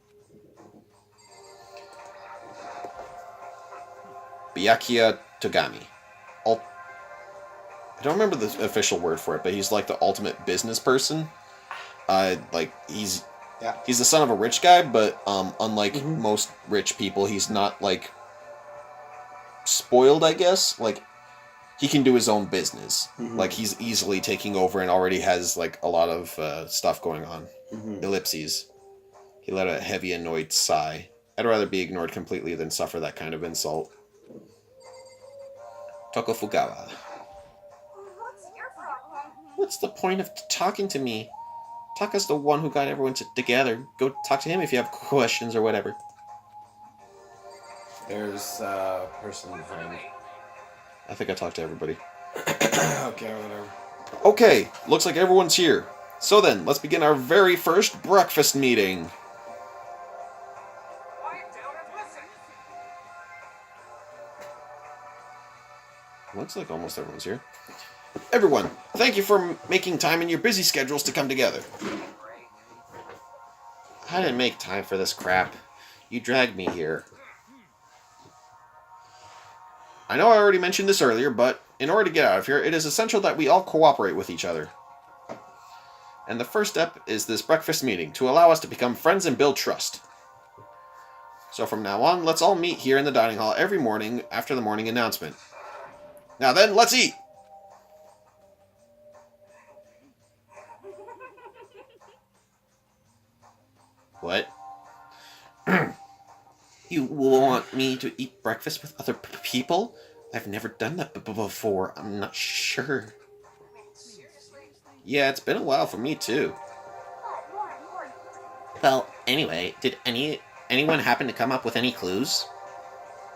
Byakuya Togami. I don't remember the official word for it, but he's like the ultimate business person. He's the son of a rich guy, but unlike most rich people, he's not like spoiled, I guess. Like, he can do his own business. Like, he's easily taking over and already has like a lot of stuff going on. Ellipses. He let a heavy, annoyed sigh. I'd rather be ignored completely than suffer that kind of insult. Tokufugawa. What's your problem? What's the point of talking to me? Taka's the one who got everyone together. Go talk to him if you have questions or whatever. There's a person behind. I think I talked to everybody. Okay, whatever. Okay, looks like everyone's here. So then, let's begin our very first breakfast meeting. Looks like almost everyone's here. Everyone, thank you for making time in your busy schedules to come together. I didn't make time for this crap. You dragged me here. I know I already mentioned this earlier, but in order to get out of here, it is essential that we all cooperate with each other. And the first step is this breakfast meeting to allow us to become friends and build trust. So from now on, let's all meet here in the dining hall every morning after the morning announcement. Now then, let's eat! What? You want me to eat breakfast with other people? I've never done that before. I'm not sure. Yeah, it's been a while for me too. Well, anyway, did anyone happen to come up with any clues?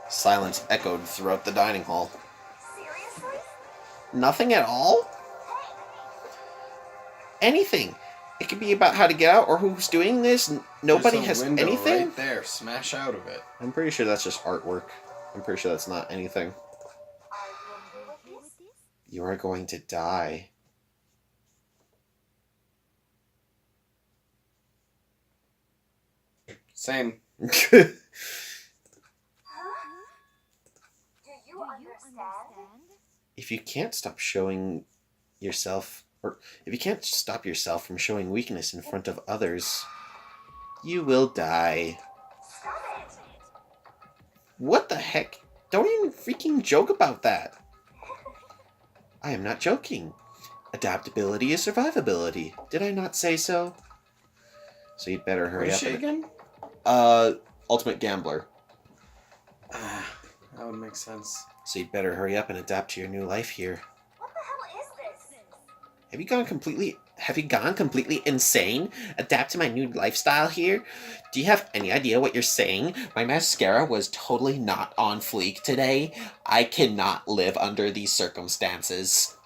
Silence echoed throughout the dining hall. Seriously? Nothing at all? anything. It could be about how to get out or who's doing this. Nobody There's a has window anything. right there. Smash out of it. I'm pretty sure that's just artwork. I'm pretty sure that's not anything. Are you okay with this? You are going to die. Same. Huh? Do you understand? If you can't stop showing yourself, or if you can't stop yourself from showing weakness in front of others, you will die. Stop it! What the heck? Don't even freaking joke about that. I am not joking. Adaptability is survivability. Did I not say so? So you'd better What hurry is up. she again? Ultimate Gambler. That would make sense. So you'd better hurry up and adapt to your new life here. What the hell is this? Have you gone completely insane? Adapt to my new lifestyle here? Do you have any idea what you're saying? My mascara was totally not on fleek today. I cannot live under these circumstances.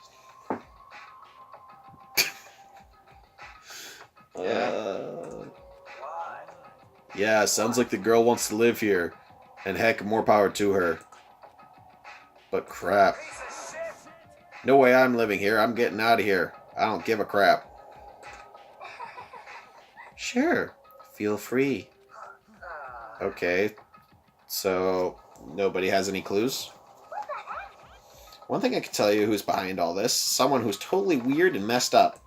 Yeah, sounds like the girl wants to live here. And heck, more power to her. But crap. No way I'm living here. I'm getting out of here. I don't give a crap. Sure. Feel free. Okay. So, nobody has any clues? One thing I can tell you who's behind all this. Someone who's totally weird and messed up.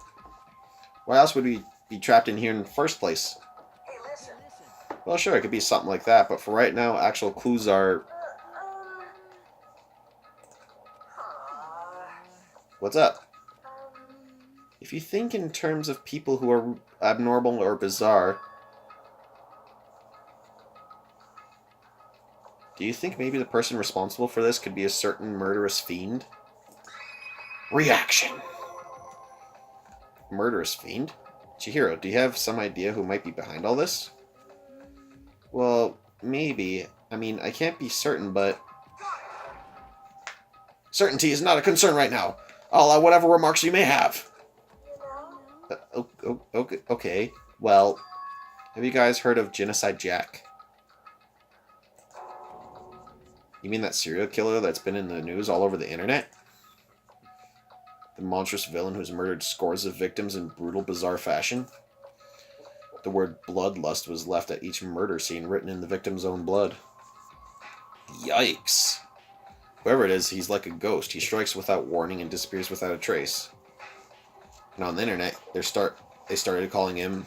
Why else would we be trapped in here in the first place? Hey, listen. Well, sure, it could be something like that, but for right now, actual clues are... What's up? If you think in terms of people who are abnormal or bizarre, do you think maybe the person responsible for this could be a certain murderous fiend? Reaction! Murderous fiend? Chihiro, do you have some idea who might be behind all this? Well, maybe. I mean, I can't be certain, but... Certainty is not a concern right now. I'll allow whatever remarks you may have. Okay. Well, have you guys heard of Genocide Jack? You mean that serial killer that's been in the news all over the internet? The monstrous villain who's murdered scores of victims in brutal, bizarre fashion? The word bloodlust was left at each murder scene, written in the victim's own blood. Yikes. Whoever it is, he's like a ghost. He strikes without warning and disappears without a trace. And on the internet, they started calling him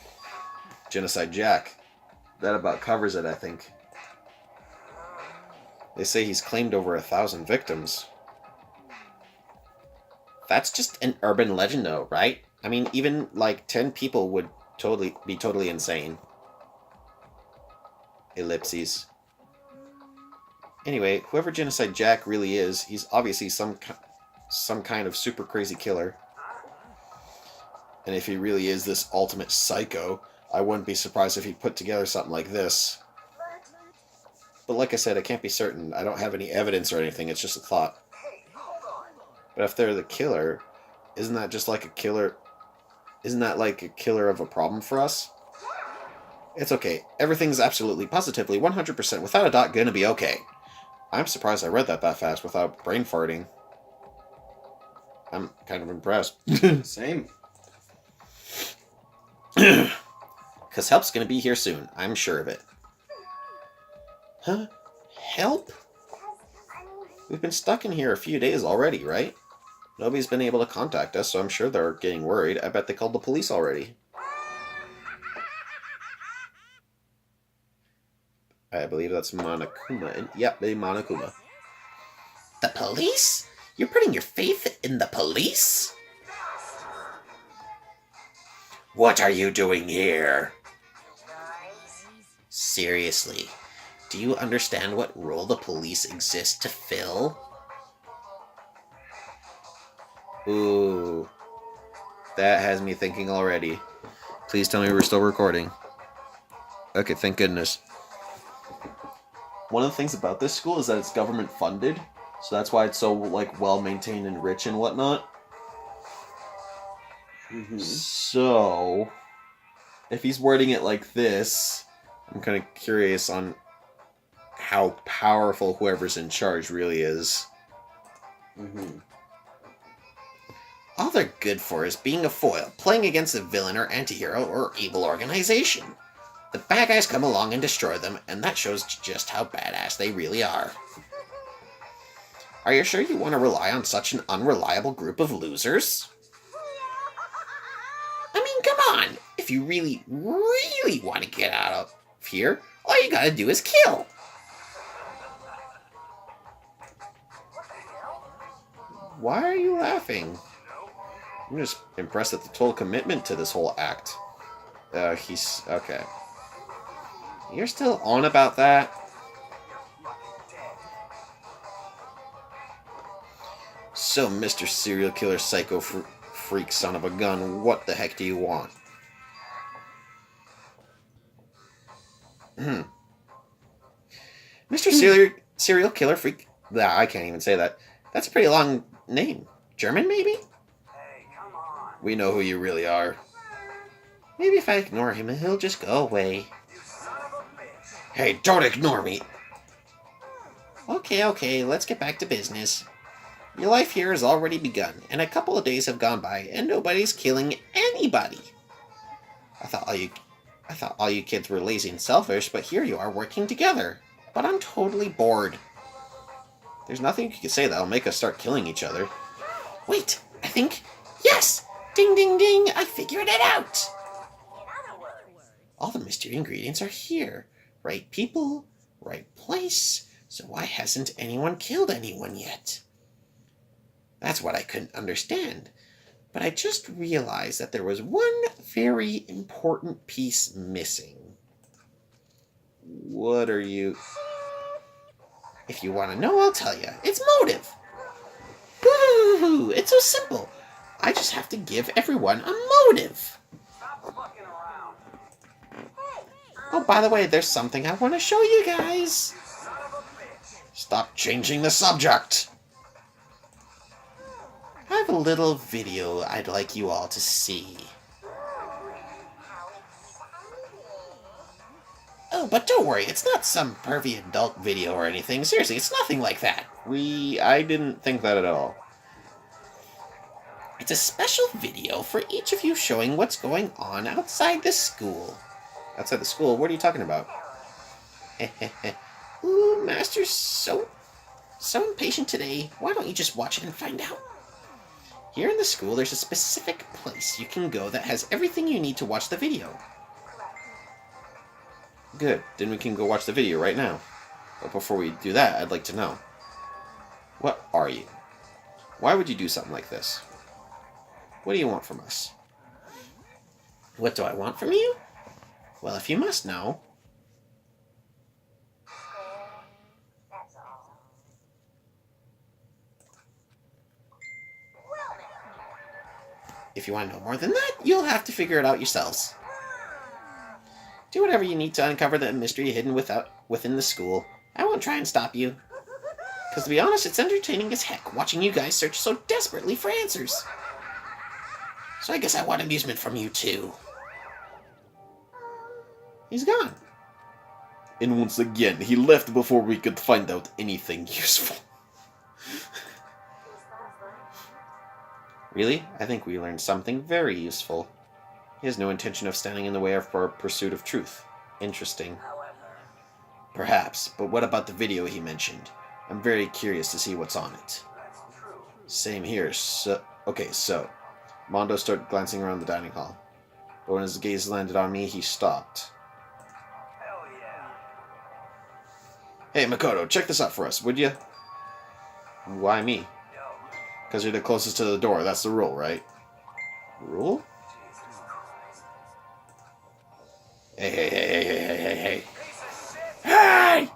Genocide Jack. That about covers it, I think. They say he's claimed over 1,000 victims. That's just an urban legend, though, right? I mean, even like 10 people would be totally insane. Ellipses. Anyway, whoever Genocide Jack really is, he's obviously some kind of super crazy killer. And if he really is this ultimate psycho, I wouldn't be surprised if he put together something like this. But like I said, I can't be certain. I don't have any evidence or anything. It's just a thought. But if they're the killer, isn't that just like a killer? Isn't that like a killer of a problem for us? It's okay. Everything's absolutely, positively, 100%, without a doubt, gonna be okay. I'm surprised I read that fast without brain farting. I'm kind of impressed. Same. Because help's gonna be here soon. I'm sure of it. Huh? Help? We've been stuck in here a few days already, right? Nobody's been able to contact us, so I'm sure they're getting worried. I bet they called the police already. I believe that's Monokuma. Yep, Monokuma. The police? You're putting your faith in the police? What are you doing here? Seriously, do you understand what role the police exist to fill? Ooh. That has me thinking already. Please tell me we're still recording. Okay, thank goodness. One of the things about this school is that it's government funded, so that's why it's so like well maintained and rich and whatnot. So, if he's wording it like this, I'm kind of curious on how powerful whoever's in charge really is. All they're good for is being a foil, playing against a villain or antihero or evil organization. The bad guys come along and destroy them, and that shows just how badass they really are. Are you sure you want to rely on such an unreliable group of losers? I mean, come on! If you really, really want to get out of here, all you gotta do is kill! Why are you laughing? I'm just impressed at the total commitment to this whole act. He's... okay. You're still on about that? So, Mr. Serial Killer Psycho Freak Son of a Gun, what the heck do you want? Mr. Serial Killer Freak... Nah, I can't even say that. That's a pretty long name. German, maybe? We know who you really are. Maybe if I ignore him, he'll just go away. Hey, don't ignore me! Okay, let's get back to business. Your life here has already begun, and a couple of days have gone by, and nobody's killing anybody. I thought all you kids were lazy and selfish, but here you are working together. But I'm totally bored. There's nothing you can say that'll make us start killing each other. Wait, I think... Yes! Ding ding ding, I figured it out! All the mystery ingredients are here. Right people, right place. So why hasn't anyone killed anyone yet? That's what I couldn't understand. But I just realized that there was one very important piece missing. What are you... If you want to know, I'll tell you. It's motive. Woo-hoo-hoo-hoo. It's so simple. I just have to give everyone a motive. Oh, by the way, there's something I want to show you guys. Stop changing the subject! I have a little video I'd like you all to see. Oh, but don't worry, it's not some pervy adult video or anything. Seriously, it's nothing like that. I didn't think that at all. It's a special video for each of you showing what's going on outside the school. Outside the school? What are you talking about? Ooh, Master's so impatient today. Why don't you just watch it and find out? Here in the school, there's a specific place you can go that has everything you need to watch the video. Good. Then we can go watch the video right now. But before we do that, I'd like to know. What are you? Why would you do something like this? What do you want from us? What do I want from you? Well, if you must know... If you want to know more than that, you'll have to figure it out yourselves. Do whatever you need to uncover the mystery hidden within the school. I won't try and stop you. Because to be honest, it's entertaining as heck watching you guys search so desperately for answers. So I guess I want amusement from you too. He's gone. And once again, he left before we could find out anything useful. Really? I think we learned something very useful. He has no intention of standing in the way of our pursuit of truth. Interesting. Perhaps, but what about the video he mentioned? I'm very curious to see what's on it. Same here. So Mondo started glancing around the dining hall. But when his gaze landed on me, he stopped. Hey, Makoto, check this out for us, would you? Why me? Because you're the closest to the door. That's the rule, right? Rule? Hey. Hey!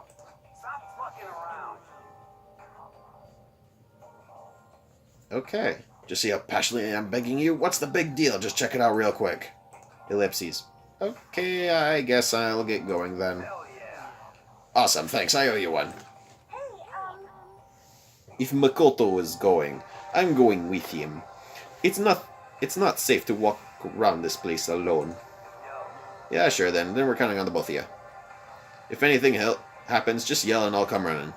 Okay. Just see how passionately I'm begging you? What's the big deal? Just check it out real quick. Ellipses. Okay, I guess I'll get going then. Awesome, thanks. I owe you one. If Makoto is going, I'm going with him. It's It's not safe to walk around this place alone. Yeah, sure then. Then we're counting on the both of you. If anything happens, just yell and I'll come running.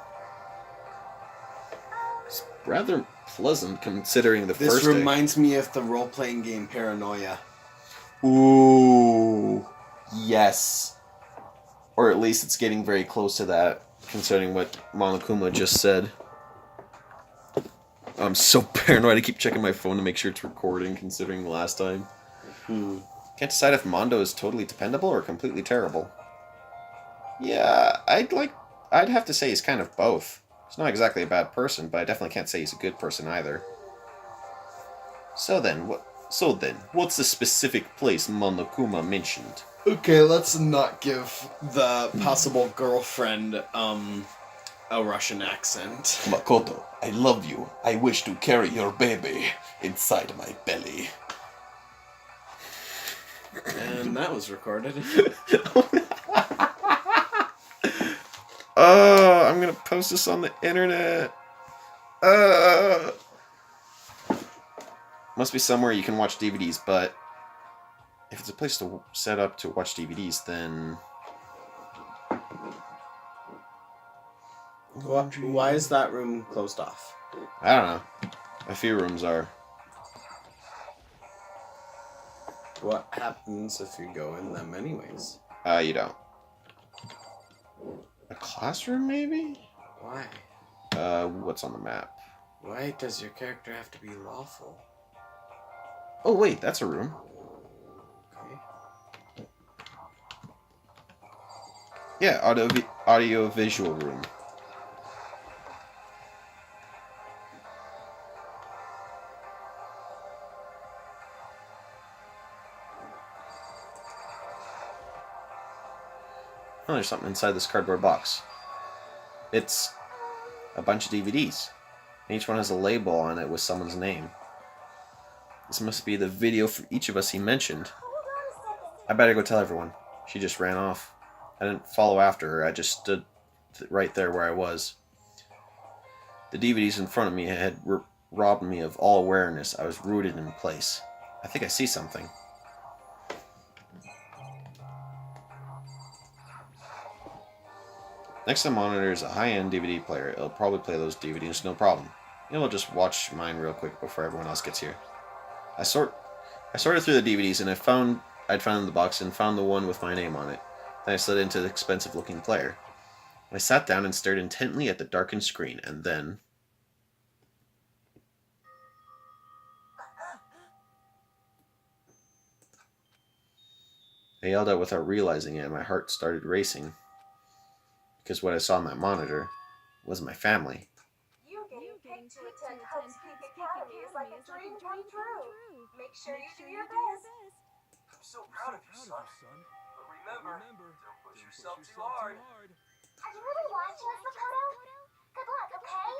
It's rather pleasant considering the This first day. reminds me of the role-playing game Paranoia. Ooh, yes. Or at least it's getting very close to that, considering what Monokuma just said. I'm so paranoid, I keep checking my phone to make sure it's recording, considering the last time. Can't decide if Mondo is totally dependable or completely terrible. Yeah, I'd have to say he's kind of both. He's not exactly a bad person, but I definitely can't say he's a good person either. So then, what's the specific place Monokuma mentioned? Okay, let's not give the possible girlfriend, a Russian accent. Makoto, I love you. I wish to carry your baby inside my belly. And that was recorded. Oh, I'm gonna post this on the internet. Must be somewhere you can watch DVDs, but if it's a place to set up to watch DVDs, then Why is that room closed off? I don't know. A few rooms are. What happens if you go in them anyways? You don't. A classroom, maybe? Why? What's on the map? Why does your character have to be lawful? Oh, wait, that's a room. Okay. Yeah, audio-visual room. Oh, there's something inside this cardboard box. It's a bunch of DVDs. Each one has a label on it with someone's name. This must be the video for each of us he mentioned. I better go tell everyone. She just ran off. I didn't follow after her. I just stood right there where I was. The DVDs in front of me had robbed me of all awareness. I was rooted in place. I think I see something. Next to the monitor is a high-end DVD player. It'll probably play those DVDs no problem. It'll just watch mine real quick before everyone else gets here. I sorted through the DVDs and I'd found in the box and found the one with my name on it. Then I slid into the expensive-looking player. I sat down and stared intently at the darkened screen, and then I yelled out without realizing it, and my heart started racing. Because what I saw on that monitor was my family. You getting picked to attend Hub's Peak Academy is like a dream come true. Make sure you do your best. I'm so proud of you, son. But remember, don't push yourself too hard. Are you really watching us, Makoto? Good luck, okay?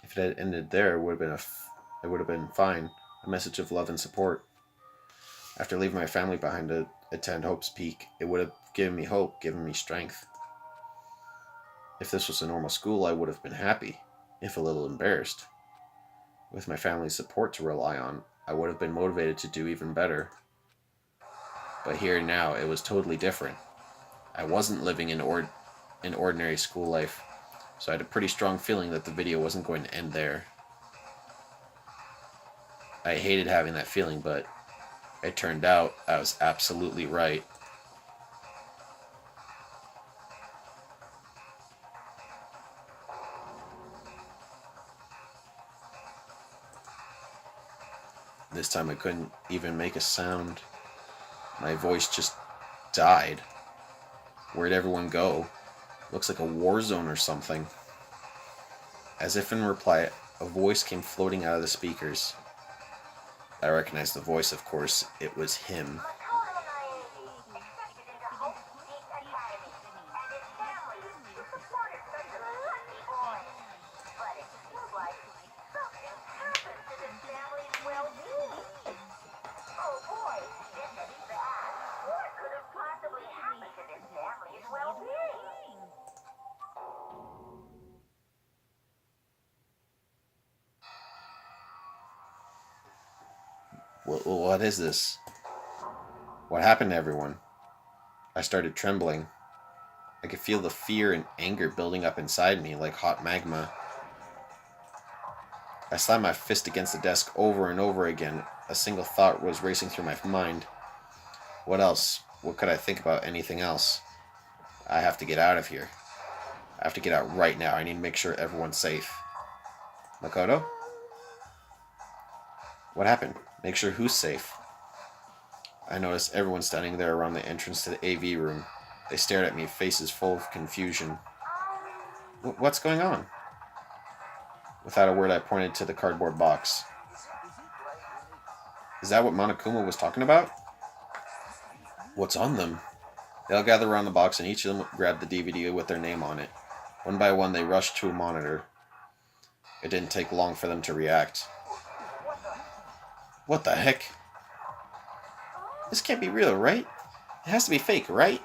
If it had ended there, it would have been fine. A message of love and support. After leaving my family behind to attend Hope's Peak, it would have given me hope, given me strength. If this was a normal school, I would have been happy, if a little embarrassed. With my family's support to rely on, I would have been motivated to do even better. But here now, it was totally different. I wasn't living an ordinary school life, so I had a pretty strong feeling that the video wasn't going to end there. I hated having that feeling, but it turned out I was absolutely right. This time I couldn't even make a sound. My voice just died. Where'd everyone go? Looks like a war zone or something. As if in reply, a voice came floating out of the speakers. I recognized the voice, of course. It was him. Makoto and I accepted into Hope's Peak Academy, and his family to support such a lucky boy. But it seems like something happened to this family's well-being. Oh boy, this is bad. What could have possibly happened to this family's well-being? What is this? What happened to everyone? I started trembling. I could feel the fear and anger building up inside me like hot magma. I slammed my fist against the desk over and over again. A single thought was racing through my mind. What else? What could I think about anything else? I have to get out of here. I have to get out right now. I need to make sure everyone's safe. Makoto? What happened? Make sure who's safe? I noticed everyone standing there around the entrance to the AV room. They stared at me, faces full of confusion. What's going on? Without a word, I pointed to the cardboard box. Is that what Monokuma was talking about? What's on them? They all gathered around the box and each of them grabbed the DVD with their name on it. One by one, they rushed to a monitor. It didn't take long for them to react. What the heck? This can't be real, right? It has to be fake, right?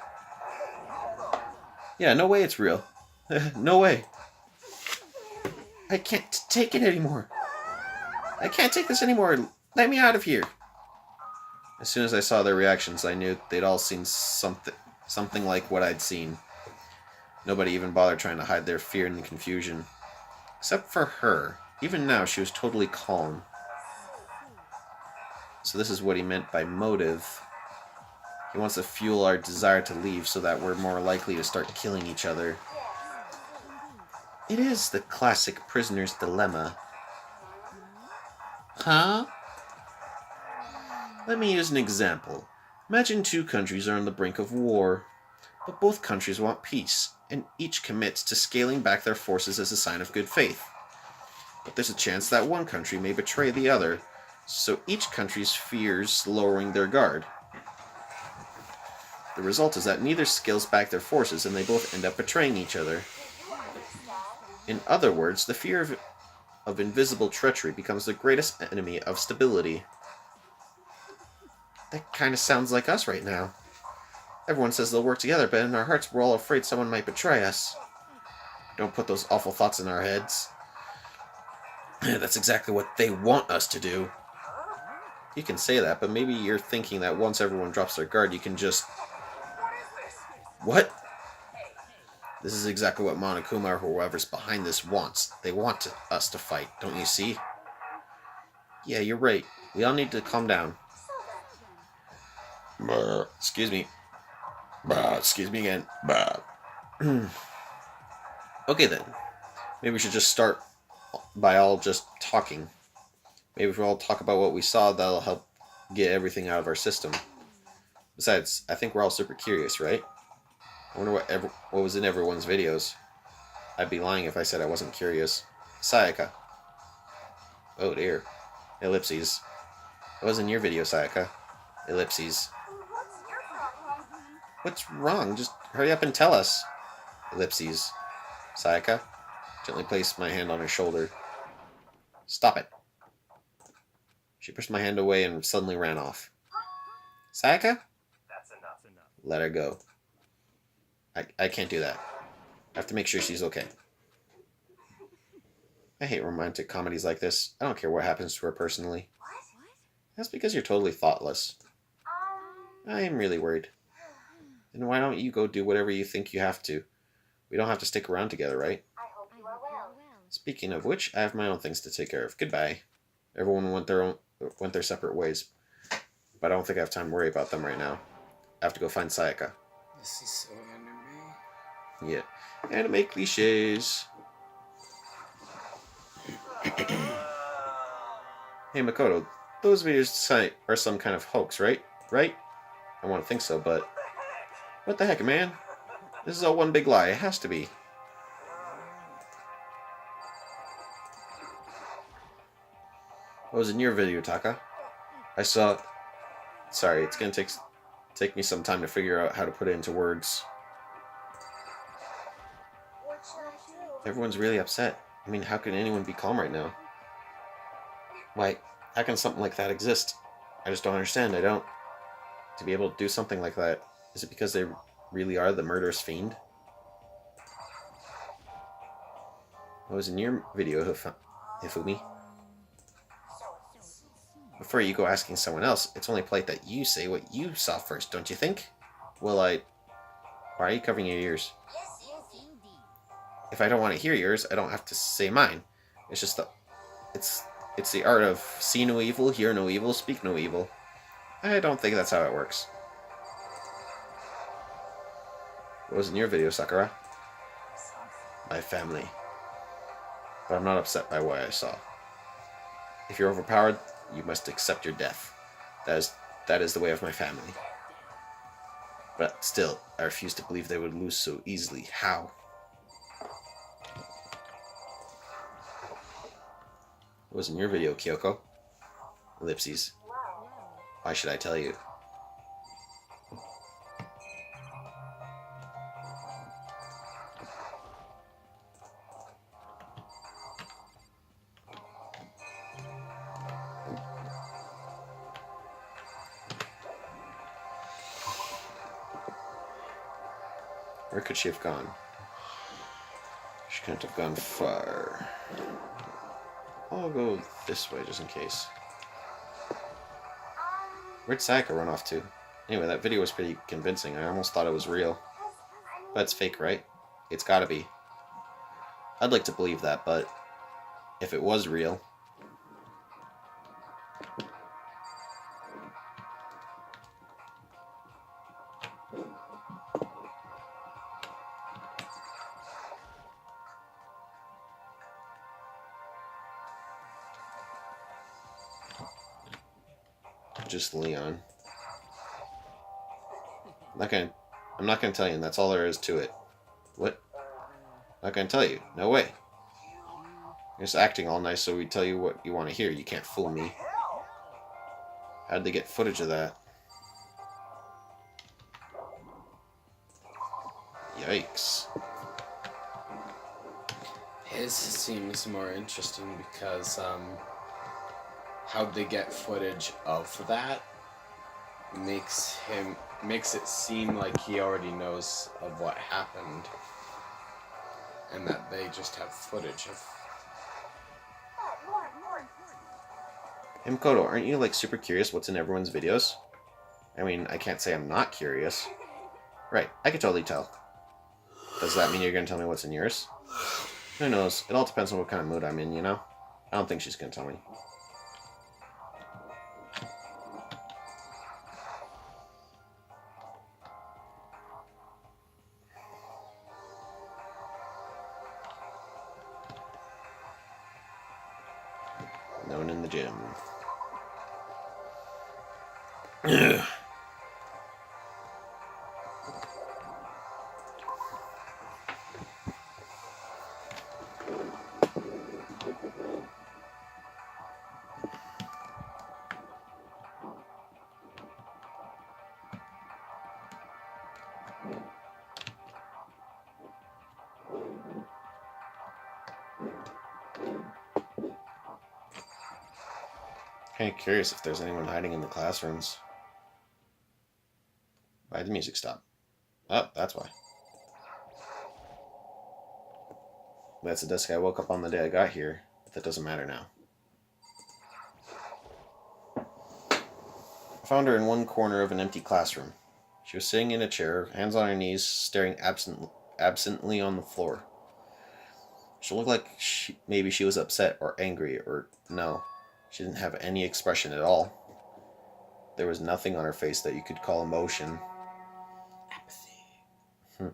Yeah, no way it's real. No way. I can't take it anymore. I can't take this anymore. Let me out of here. As soon as I saw their reactions, I knew they'd all seen something like what I'd seen. Nobody even bothered trying to hide their fear and confusion. Except for her. Even now, she was totally calm. So this is what he meant by motive. He wants to fuel our desire to leave so that we're more likely to start killing each other. It is the classic prisoner's dilemma. Huh? Let me use an example. Imagine two countries are on the brink of war, but both countries want peace, and each commits to scaling back their forces as a sign of good faith. But there's a chance that one country may betray the other, so each country fears lowering their guard. The result is that neither scales back their forces and they both end up betraying each other. In other words, the fear of invisible treachery becomes the greatest enemy of stability. That kind of sounds like us right now. Everyone says they'll work together, but in our hearts we're all afraid someone might betray us. Don't put those awful thoughts in our heads. That's exactly what they want us to do. You can say that, but maybe you're thinking that once everyone drops their guard, you can just... What? This is exactly what Monokuma or whoever's behind this wants. They want us to fight, don't you see? Yeah, you're right. We all need to calm down. Excuse me. Excuse me again. Okay then. Maybe we should just start by all just talking. Maybe if we all talk about what we saw, that'll help get everything out of our system. Besides, I think we're all super curious, right? I wonder what was in everyone's videos. I'd be lying if I said I wasn't curious. Sayaka. Oh dear. Ellipses. What was in your video, Sayaka? Ellipses. What's wrong? Just hurry up and tell us. Ellipses. Sayaka. Gently placed my hand on her shoulder. Stop it. She pushed my hand away and suddenly ran off. Sayaka? That's enough. Let her go. I can't do that. I have to make sure she's okay. I hate romantic comedies like this. I don't care what happens to her personally. That's because you're totally thoughtless. I am really worried. Then why don't you go do whatever you think you have to? We don't have to stick around together, right? I hope you are well. Speaking of which, I have my own things to take care of. Goodbye. Everyone went their separate ways. But I don't think I have time to worry about them right now. I have to go find Sayaka. This is so anime. Yeah. Anime cliches. Hey Makoto, those videos are some kind of hoax, right? Right? I want to think so, but... What the heck, man? This is all one big lie. It has to be. What was in your video, Taka? I saw... Sorry, it's gonna take me some time to figure out how to put it into words. What should I do? Everyone's really upset. I mean, how can anyone be calm right now? Why, how can something like that exist? I just don't understand. I don't... To be able to do something like that, is it because they really are the murderous fiend? What was in your video, Hifumi? Before you go asking someone else, it's only polite that you say what you saw first, don't you think? Well, why are you covering your ears? If I don't want to hear yours, I don't have to say mine. It's just it's the art of see no evil, hear no evil, speak no evil. I don't think that's how it works. What was in your video, Sakura? My family. But I'm not upset by what I saw. If you're overpowered, you must accept your death. That is the way of my family. But still, I refuse to believe they would lose so easily. How? What was in your video, Kyoko? Ellipses. Why should I tell you? Where could she have gone? She couldn't have gone far. I'll go this way just in case. Where'd Sayaka run off to? Anyway, that video was pretty convincing. I almost thought it was real. But it's fake, right? It's gotta be. I'd like to believe that, but if it was real... Just Leon. I'm not gonna tell you, and that's all there is to it. What? Not gonna tell you. No way. You're just acting all nice so we tell you what you want to hear. You can't fool me. How'd they get footage of that? Yikes. His seems more interesting because, how'd they get footage of that makes it seem like he already knows of what happened and that they just have footage of. Kodo, aren't you like super curious what's in everyone's videos? I mean, I can't say I'm not curious. Right, I could totally tell. Does that mean you're gonna tell me what's in yours? Who knows? It all depends on what kind of mood I'm in, you know? I don't think she's gonna tell me. No one in the gym. Ugh. Kind of curious if there's anyone hiding in the classrooms. Why'd the music stop? Oh, that's why. That's the desk I woke up on the day I got here, but that doesn't matter now. I found her in one corner of an empty classroom. She was sitting in a chair, hands on her knees, staring absently on the floor. She looked like maybe she was upset or angry, or no. She didn't have any expression at all. There was nothing on her face that you could call emotion. Apathy.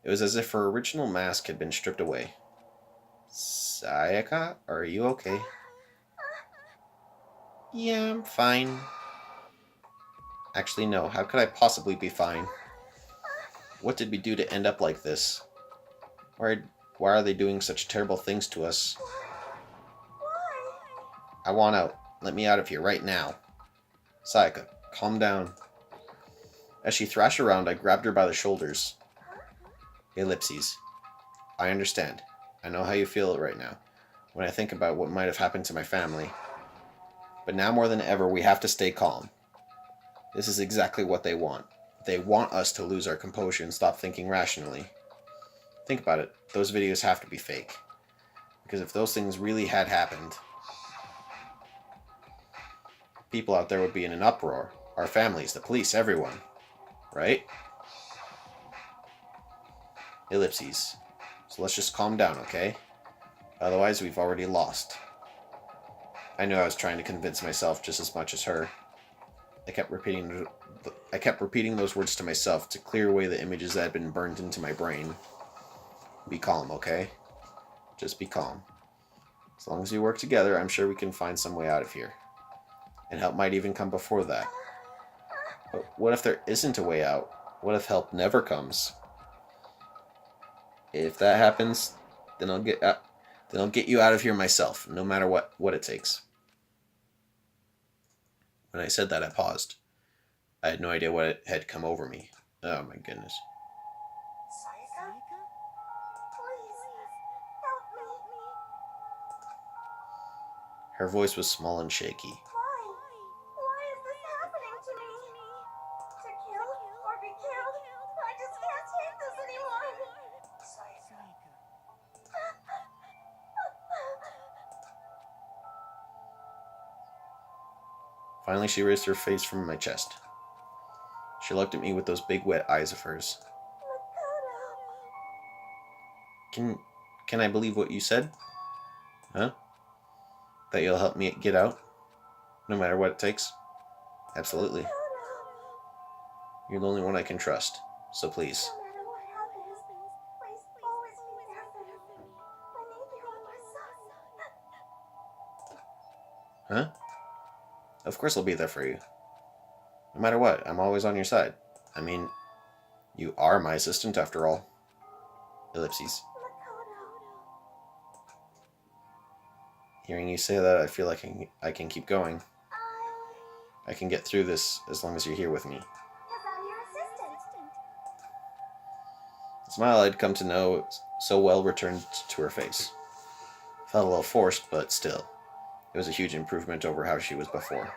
It was as if her original mask had been stripped away. Sayaka, are you okay? Yeah, I'm fine. Actually, no. How could I possibly be fine? What did we do to end up like this? Why are they doing such terrible things to us? I want out. Let me out of here right now. Sayaka, calm down. As she thrashed around, I grabbed her by the shoulders. Ellipses. I understand. I know how you feel right now, when I think about what might have happened to my family. But now more than ever, we have to stay calm. This is exactly what they want. They want us to lose our composure and stop thinking rationally. Think about it. Those videos have to be fake. Because if those things really had happened... people out there would be in an uproar. Our families, the police, everyone. Right? Ellipses. So let's just calm down, okay? Otherwise, we've already lost. I knew I was trying to convince myself just as much as her. I kept repeating those words to myself to clear away the images that had been burned into my brain. Be calm, okay? Just be calm. As long as we work together, I'm sure we can find some way out of here. And help might even come before that. But what if there isn't a way out? What if help never comes? If that happens, then I'll get you out of here myself, no matter what it takes. When I said that, I paused. I had no idea what had come over me. Oh my goodness. Sayaka? Please, help me. Her voice was small and shaky. Why? Why is this happening to me? To kill or be killed? I just can't take this anymore. Sayaka. Finally, she raised her face from my chest. She looked at me with those big wet eyes of hers. Can I believe what you said? Huh? That you'll help me get out? No matter what it takes? Absolutely. You're the only one I can trust, so please. No matter what happens, please always be there for me. I need you and my son. Huh? Of course I'll be there for you. No matter what, I'm always on your side. I mean, you are my assistant after all. Ellipses. Hearing you say that, I feel like I can keep going. I can get through this as long as you're here with me. Because I'm your assistant. The smile I'd come to know so well returned to her face. Felt a little forced, but still. It was a huge improvement over how she was before.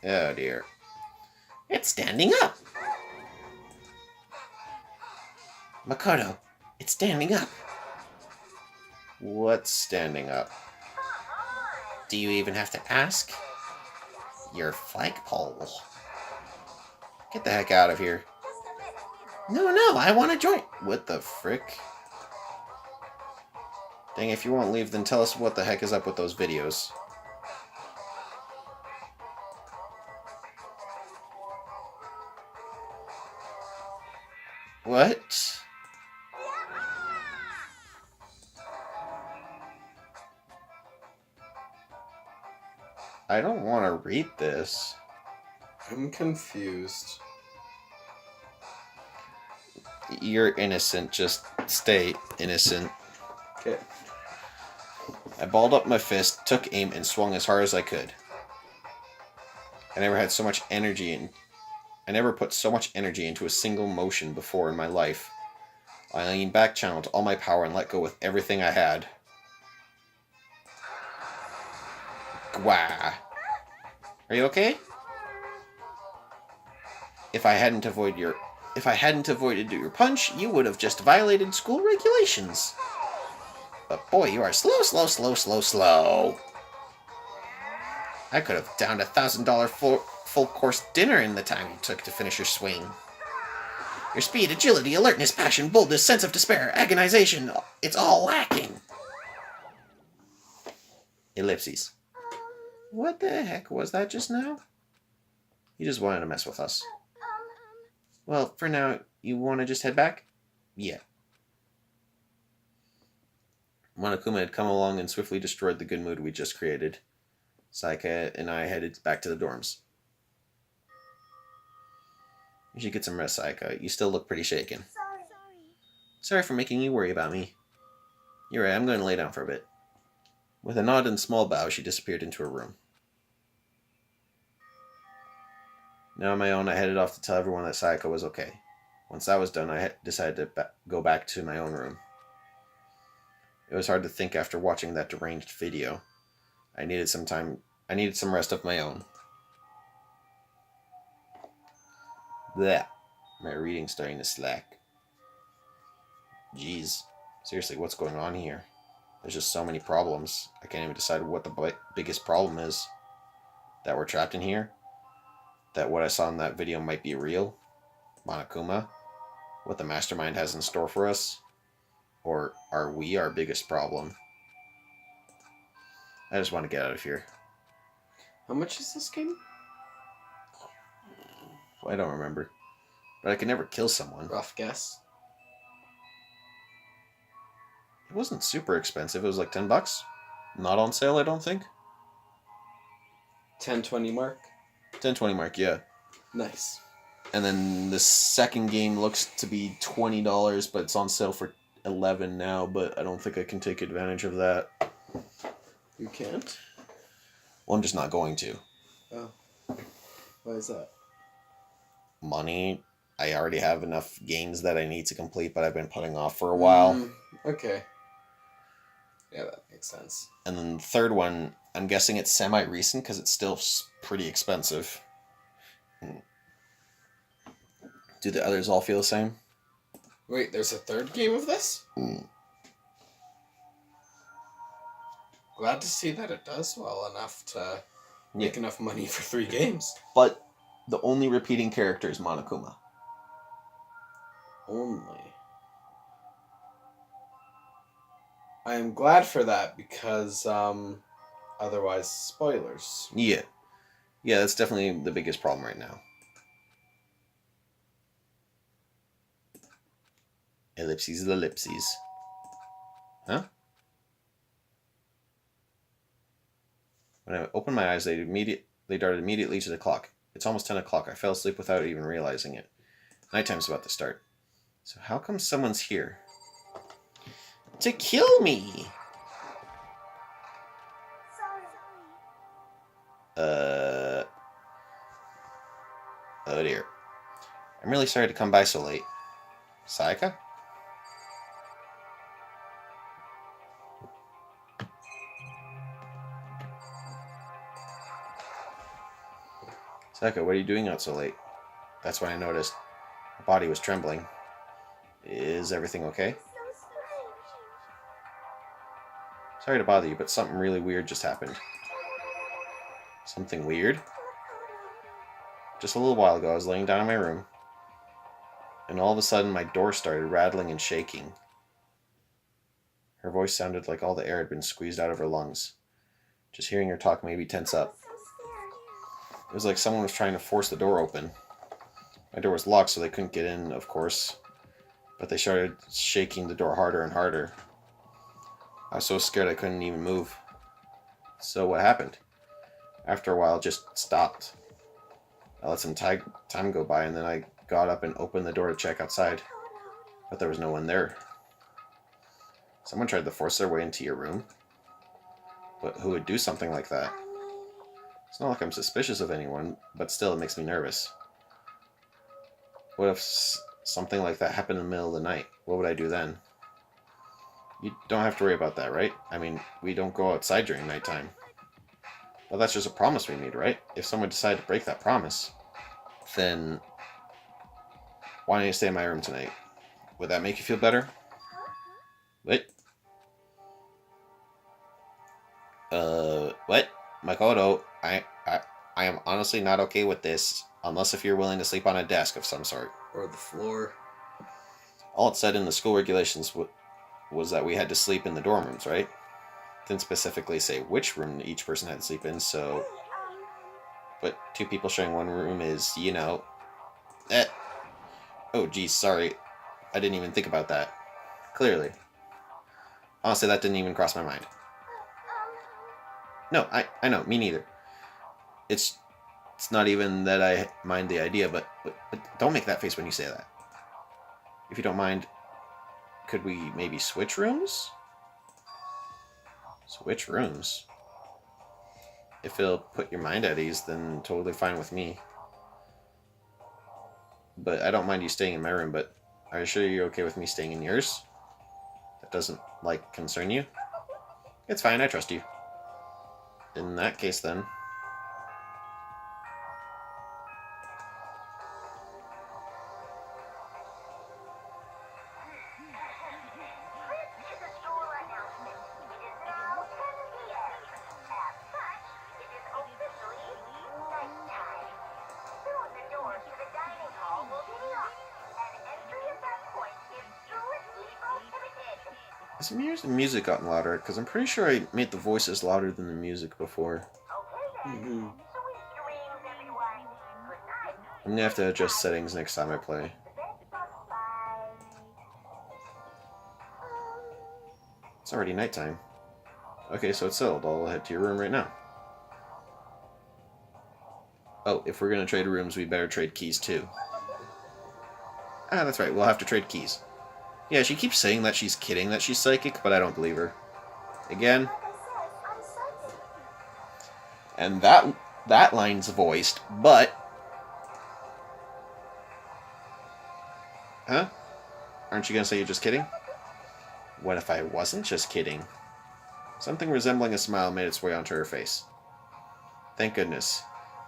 Oh dear. It's standing up. Makoto, it's standing up. What's standing up? Do you even have to ask? Your flagpole. Get the heck out of here. No, I want to join. What the frick? Dang, if you won't leave, then tell us what the heck is up with those videos. What? I don't want to read this. I'm confused. You're innocent. Just stay innocent. Okay. I balled up my fist, took aim, and swung as hard as I could. I never put so much energy into a single motion before in my life. I leaned back, channeled all my power, and let go with everything I had. Gwah. Are you okay? If I hadn't avoided your punch, you would have just violated school regulations. But boy, you are slow. I could have downed $1,000 full course dinner in the time you took to finish your swing. Your speed, agility, alertness, passion, boldness, sense of despair, agonization, it's all lacking. Ellipses. What the heck was that just now? You just wanted to mess with us. Well, for now, you want to just head back? Yeah. Monokuma had come along and swiftly destroyed the good mood we just created. Sayaka and I headed back to the dorms. You should get some rest, Sayaka. You still look pretty shaken. Sorry for making you worry about me. You're right, I'm going to lay down for a bit. With a nod and small bow, she disappeared into her room. Now on my own, I headed off to tell everyone that Sayaka was okay. Once that was done, I decided to go back to my own room. It was hard to think after watching that deranged video. I needed some rest of my own. Blech. My reading's starting to slack. Jeez. Seriously, what's going on here? There's just so many problems. I can't even decide what the biggest problem is. That we're trapped in here? That what I saw in that video might be real? Monokuma? What the mastermind has in store for us? Or are we our biggest problem? I just want to get out of here. How much is this game? I don't remember. But I could never kill someone. Rough guess. It wasn't super expensive. It was like $10. Not on sale, I don't think. 10-20 mark. 10-20 mark, yeah. Nice. And then the second game looks to be $20, but it's on sale for $11 now. But I don't think I can take advantage of that. You can't? Well, I'm just not going to. Oh. Why is that? Money. I already have enough games that I need to complete, but I've been putting off for a while. Okay. Yeah, that makes sense. And then the third one, I'm guessing it's semi-recent because it's still pretty expensive. Do the others all feel the same? Wait, there's a third game of this? Glad to see that it does well enough to make enough money for 3 games. But the only repeating character is Monokuma. Only. I am glad for that because, otherwise, spoilers. Yeah. Yeah, that's definitely the biggest problem right now. Ellipses, ellipses. Huh? When I opened my eyes, they darted immediately to the clock. It's almost 10 o'clock. I fell asleep without even realizing it. Nighttime's about to start. So how come someone's here? To kill me! Sorry. Oh dear. I'm really sorry to come by so late. Sayaka? Sayaka, what are you doing out so late? That's when I noticed. My body was trembling. Is everything okay? So strange. Sorry to bother you, but something really weird just happened. Something weird? Just a little while ago, I was laying down in my room, and all of a sudden my door started rattling and shaking. Her voice sounded like all the air had been squeezed out of her lungs. Just hearing her talk made me tense up. So scared. It was like someone was trying to force the door open. My door was locked, so they couldn't get in, of course. But they started shaking the door harder and harder. I was so scared I couldn't even move. So what happened? After a while, it just stopped. I let some time go by, and then I got up and opened the door to check outside. But there was no one there. Someone tried to force their way into your room? But who would do something like that? It's not like I'm suspicious of anyone, but still it makes me nervous. What if something like that happened in the middle of the night? What would I do then? You don't have to worry about that, right? I mean, we don't go outside during nighttime. Well, that's just a promise we made, right? If someone decided to break that promise, then why don't you stay in my room tonight? Would that make you feel better? What? What? Makoto, I am honestly not okay with this, unless if you're willing to sleep on a desk of some sort. Or the floor. All it said in the school regulations was that we had to sleep in the dorm rooms, right? Didn't specifically say which room each person had to sleep in, so... But 2 people sharing one room is, you know... Oh, geez, sorry. I didn't even think about that. Clearly. Honestly, that didn't even cross my mind. No, I know, me neither. It's not even that I mind the idea, but don't make that face when you say that. If you don't mind, could we maybe switch rooms? Switch rooms? If it'll put your mind at ease, then totally fine with me. But I don't mind you staying in my room, but are you sure you're okay with me staying in yours? That doesn't, like, concern you? It's fine, I trust you. In that case, then. This is a school announcement. Has the music gotten louder? Because I'm pretty sure I made the voices louder than the music before. Okay then. Mm-hmm. Sweet dreams, everyone. Good night. I'm gonna have to adjust settings next time I play. Bye. It's already nighttime. Okay, so it's settled. I'll head to your room right now. Oh, if we're gonna trade rooms, we better trade keys too. Ah, that's right. We'll have to trade keys. Yeah, she keeps saying that she's kidding that she's psychic, but I don't believe her. Again. Like I said, I'm psychic. And that line's voiced, but... Huh? Aren't you gonna say you're just kidding? What if I wasn't just kidding? Something resembling a smile made its way onto her face. Thank goodness.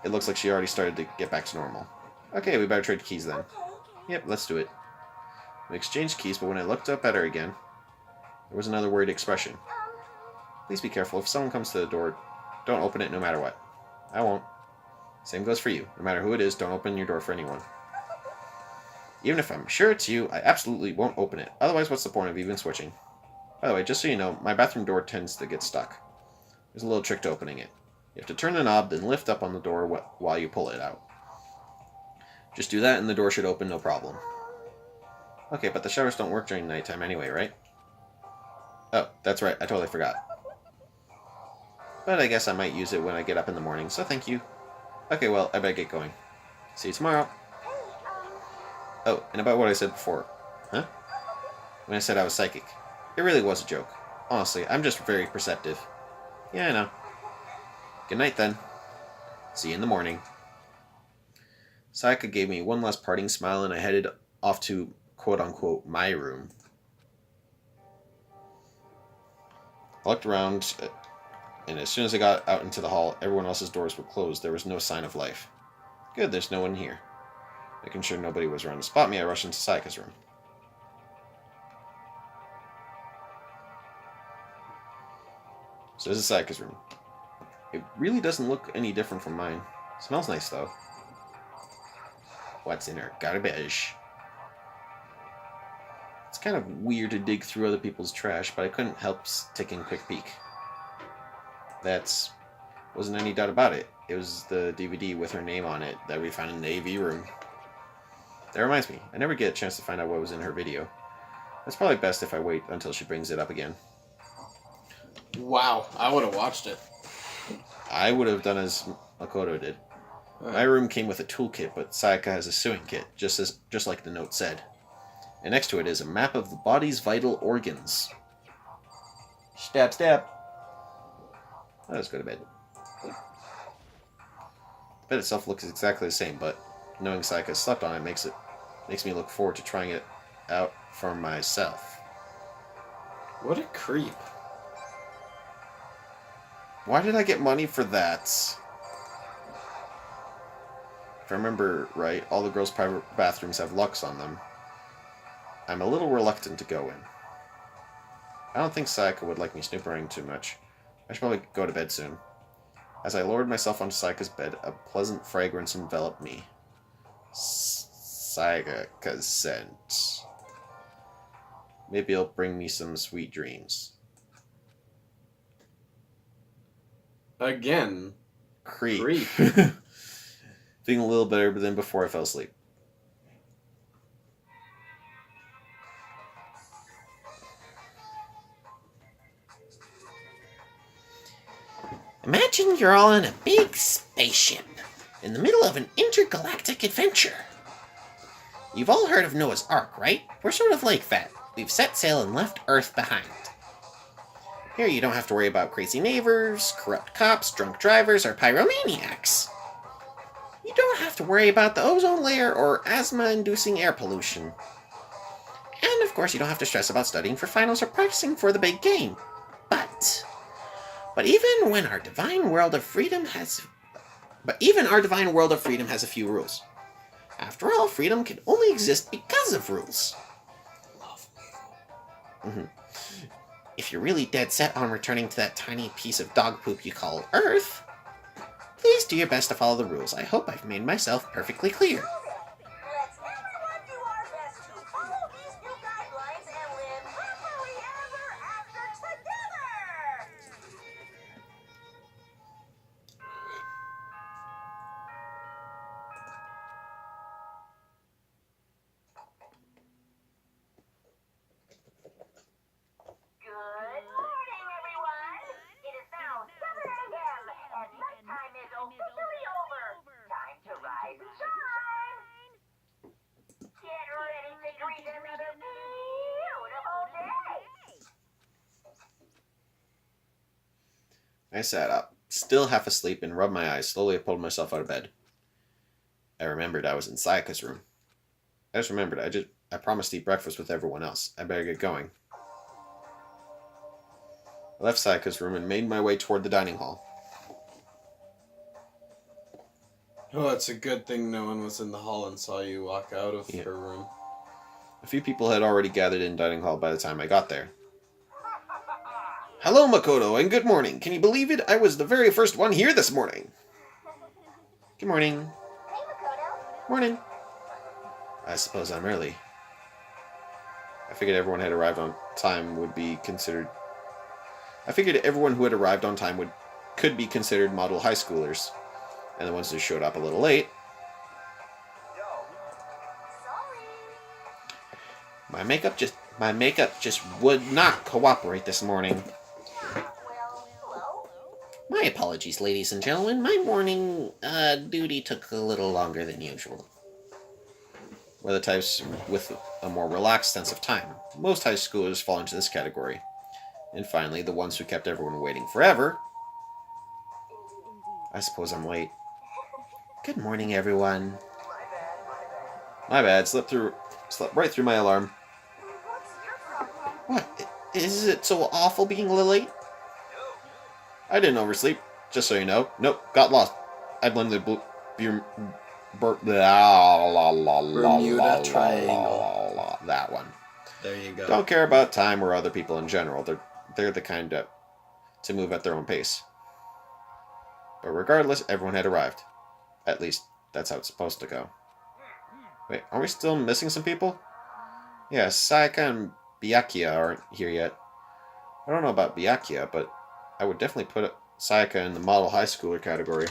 It looks like she already started to get back to normal. Okay, we better trade keys then. Yep, let's do it. We exchanged keys, but when I looked up at her again, there was another worried expression. Please be careful. If someone comes to the door, don't open it no matter what. I won't. Same goes for you. No matter who it is, don't open your door for anyone. Even if I'm sure it's you, I absolutely won't open it. Otherwise, what's the point of even switching? By the way, just so you know, my bathroom door tends to get stuck. There's a little trick to opening it. You have to turn the knob, then lift up on the door while you pull it out. Just do that and the door should open, no problem. Okay, but the showers don't work during nighttime anyway, right? Oh, that's right, I totally forgot. But I guess I might use it when I get up in the morning, so thank you. Okay, well, I better get going. See you tomorrow. Oh, and about what I said before. Huh? When I said I was psychic. It really was a joke. Honestly, I'm just very perceptive. Yeah, I know. Good night, then. See you in the morning. Sayaka gave me one last parting smile, and I headed off to quote-unquote my room. I looked around, and as soon as I got out into the hall, everyone else's doors were closed. There was no sign of life. Good, there's no one here. Making sure nobody was around to spot me, I rushed into Sayaka's room. So this is Sayaka's room. It really doesn't look any different from mine. It smells nice, though. What's in her garbage? It's kind of weird to dig through other people's trash, but I couldn't help taking a quick peek. Wasn't any doubt about it. It was the DVD with her name on it that we found in the AV room. That reminds me, I never get a chance to find out what was in her video. It's probably best if I wait until she brings it up again. Wow, I would have watched it. I would have done as Makoto did. My room came with a toolkit, but Sayaka has a sewing kit, just like the note said. And next to it is a map of the body's vital organs. Stab, stab. Let's go to bed. The bed itself looks exactly the same, but knowing Sayaka slept on it makes me look forward to trying it out for myself. What a creep. Why did I get money for that? If I remember right, all the girls' private bathrooms have locks on them. I'm a little reluctant to go in. I don't think Sayaka would like me snooping around too much. I should probably go to bed soon. As I lowered myself onto Sayaka's bed, a pleasant fragrance enveloped me. Sayaka's scent. Maybe it'll bring me some sweet dreams. Again. Creep. Feeling a little better than before I fell asleep. Imagine you're all in a big spaceship in the middle of an intergalactic adventure. You've all heard of Noah's Ark, right? We're sort of like that. We've set sail and left Earth behind. Here you don't have to worry about crazy neighbors, corrupt cops, drunk drivers, or pyromaniacs. You don't have to worry about the ozone layer or asthma-inducing air pollution. And of course you don't have to stress about studying for finals or practicing for the big game. But even our divine world of freedom has a few rules. After all, freedom can only exist because of rules. If you're really dead set on returning to that tiny piece of dog poop you call Earth, please do your best to follow the rules. I hope I've made myself perfectly clear. Let's everyone do our best to follow these new guidelines and live happily ever rise and shine. Get ready to greet another beautiful day. I sat up, still half asleep, and rubbed my eyes. Slowly I pulled myself out of bed. I remembered I was in Sayaka's room. I just remembered I promised to eat breakfast with everyone else. I better get going. I left Sayaka's room and made my way toward the dining hall. Oh, it's a good thing no one was in the hall and saw you walk out of Yeah. her room. A few people had already gathered in dining hall by the time I got there. Hello, Makoto, and good morning. Can you believe it? I was the very first one here this morning. Good morning. Hey, Makoto. Morning. I suppose I'm early. I figured everyone had arrived on time would be considered... I figured everyone who had arrived on time could be considered model high schoolers. And the ones who showed up a little late... Sorry. My makeup just would not cooperate this morning. Well, hello. My apologies, ladies and gentlemen. My morning duty took a little longer than usual. We're the types with a more relaxed sense of time. Most high schoolers fall into this category. And finally, the ones who kept everyone waiting forever. I suppose I'm late. Good morning, everyone. My bad. Slept right through my alarm. What's your problem? What? Is it so awful being a little late? I didn't oversleep, just so you know. Nope, got lost. I blame the Bermuda Triangle. That one. There you go. Don't care about time or other people in general. They're the kind to move at their own pace. But regardless, everyone had arrived. At least, that's how it's supposed to go. Wait, are we still missing some people? Yeah, Sayaka and Byakuya aren't here yet. I don't know about Byakuya, but I would definitely put Sayaka in the model high schooler category.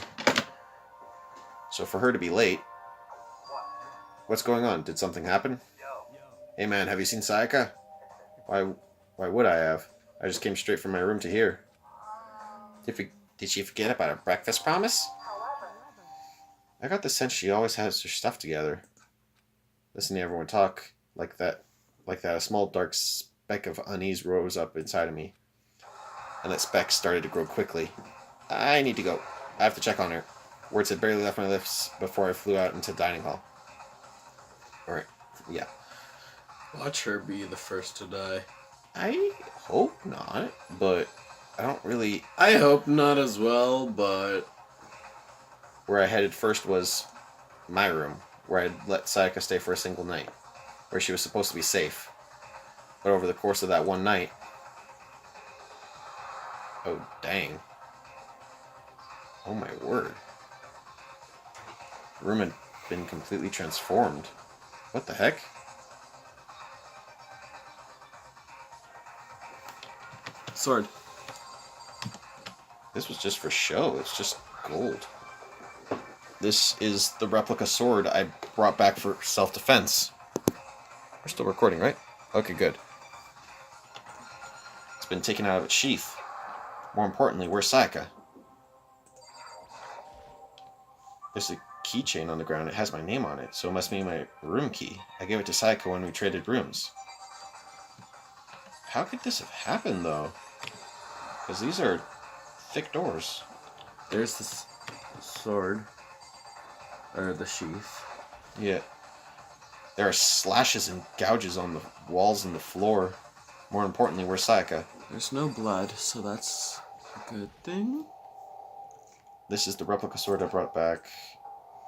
So for her to be late... What's going on? Did something happen? Hey man, have you seen Sayaka? Why would I have? I just came straight from my room to here. Did she forget about her breakfast promise? I got the sense she always has her stuff together. Listening to everyone talk like that, a small dark speck of unease rose up inside of me. And that speck started to grow quickly. I need to go. I have to check on her. Words had barely left my lips before I flew out into the dining hall. Alright, yeah. Watch her be the first to die. I hope not, but I don't really... I hope not as well, but... Where I headed first was my room, where I'd let Sayaka stay for a single night, where she was supposed to be safe. But over the course of that one night... Oh, dang. Oh my word. The room had been completely transformed. What the heck? Sword. This was just for show. It's just gold. This is the replica sword I brought back for self-defense. We're still recording, right? Okay, good. It's been taken out of its sheath. More importantly, where's Sayaka? There's a keychain on the ground. It has my name on it, so it must be my room key. I gave it to Sayaka when we traded rooms. How could this have happened, though? Because these are thick doors. There's this sword. Or the sheath. Yeah. There are slashes and gouges on the walls and the floor. More importantly, where's Sayaka? There's no blood, so that's a good thing. This is the replica sword I brought back.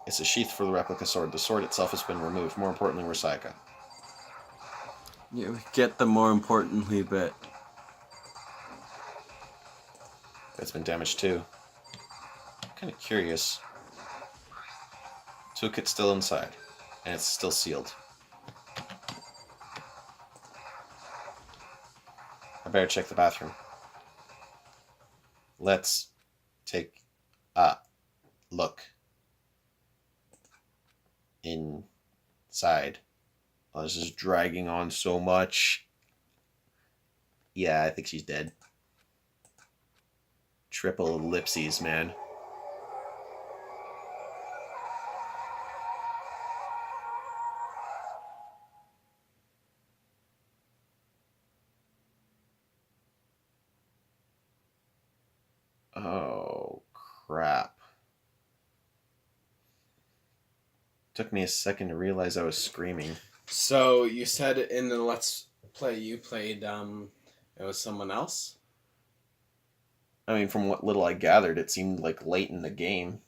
It's a sheath for the replica sword. The sword itself has been removed. More importantly, where's Sayaka? Yeah, we get the more importantly bit. That's been damaged too. I'm kind of curious. Toolkit's still inside, and it's still sealed. I better check the bathroom. Let's take a look inside. Oh, this is dragging on so much. Yeah, I think she's dead. Triple ellipses, man. Took me a second to realize I was screaming. So you said in the Let's Play you played it was someone else? I mean, from what little I gathered, it seemed like late in the game.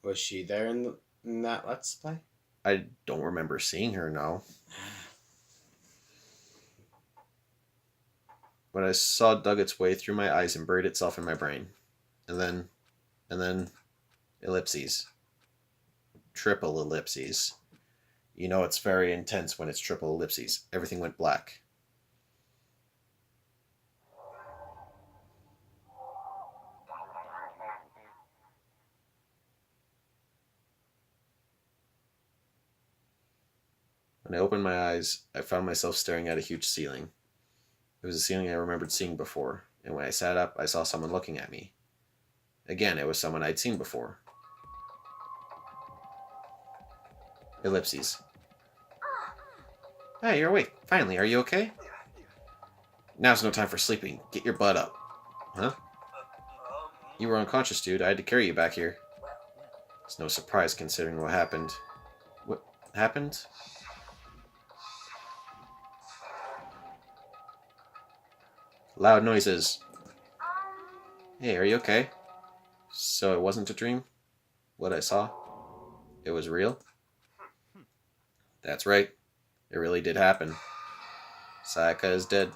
Was she there in that Let's Play? I don't remember seeing her now. But I saw it dug its way through my eyes and buried itself in my brain. And then, ellipses. Triple ellipses. You know it's very intense when it's triple ellipses. Everything went black. When I opened my eyes, I found myself staring at a huge ceiling. It was a ceiling I remembered seeing before, and when I sat up, I saw someone looking at me. Again, it was someone I'd seen before. Ellipses. Hey, you're awake. Finally, are you okay? Now's no time for sleeping. Get your butt up. Huh? You were unconscious, dude. I had to carry you back here. It's no surprise considering what happened. What happened? Loud noises. Hey, are you okay? So it wasn't a dream? What I saw? It was real? That's right. It really did happen. Sayaka is dead.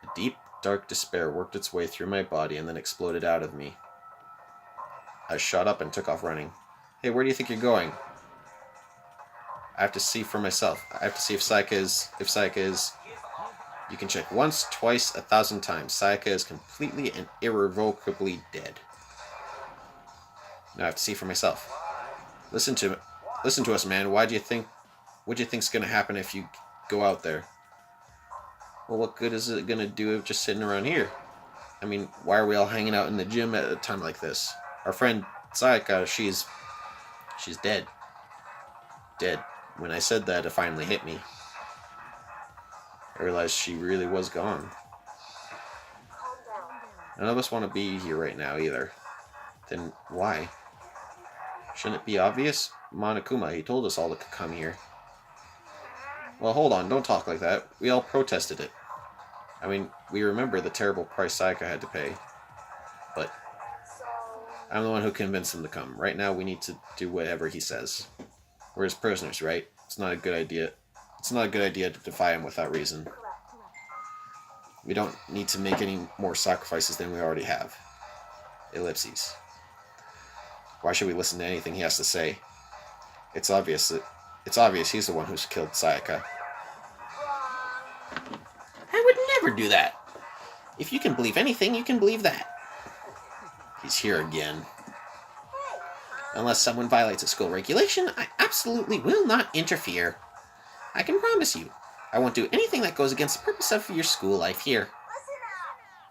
A deep, dark despair worked its way through my body and then exploded out of me. I shot up and took off running. Hey, where do you think you're going? I have to see for myself. I have to see if Sayaka is... You can check once, twice, 1,000 times. Sayaka is completely and irrevocably dead. Now I have to see for myself. Listen to us, man. What do you think's gonna happen if you go out there? Well, what good is it gonna do if just sitting around here? I mean, why are we all hanging out in the gym at a time like this? Our friend Sayaka, she's dead. Dead. When I said that, it finally hit me. I realized she really was gone. None of us want to be here right now either. Then why? Shouldn't it be obvious? Monokuma, he told us all to come here. Well, hold on, don't talk like that. We all protested it. I mean, we remember the terrible price Sayaka had to pay. But I'm the one who convinced him to come. Right now, we need to do whatever he says. We're his prisoners, right? It's not a good idea. It's not a good idea to defy him without reason. We don't need to make any more sacrifices than we already have. Ellipses. Why should we listen to anything he has to say? It's obvious he's the one who's killed Sayaka. I would never do that. If you can believe anything, you can believe that. He's here again. Unless someone violates a school regulation, I absolutely will not interfere. I can promise you, I won't do anything that goes against the purpose of your school life here.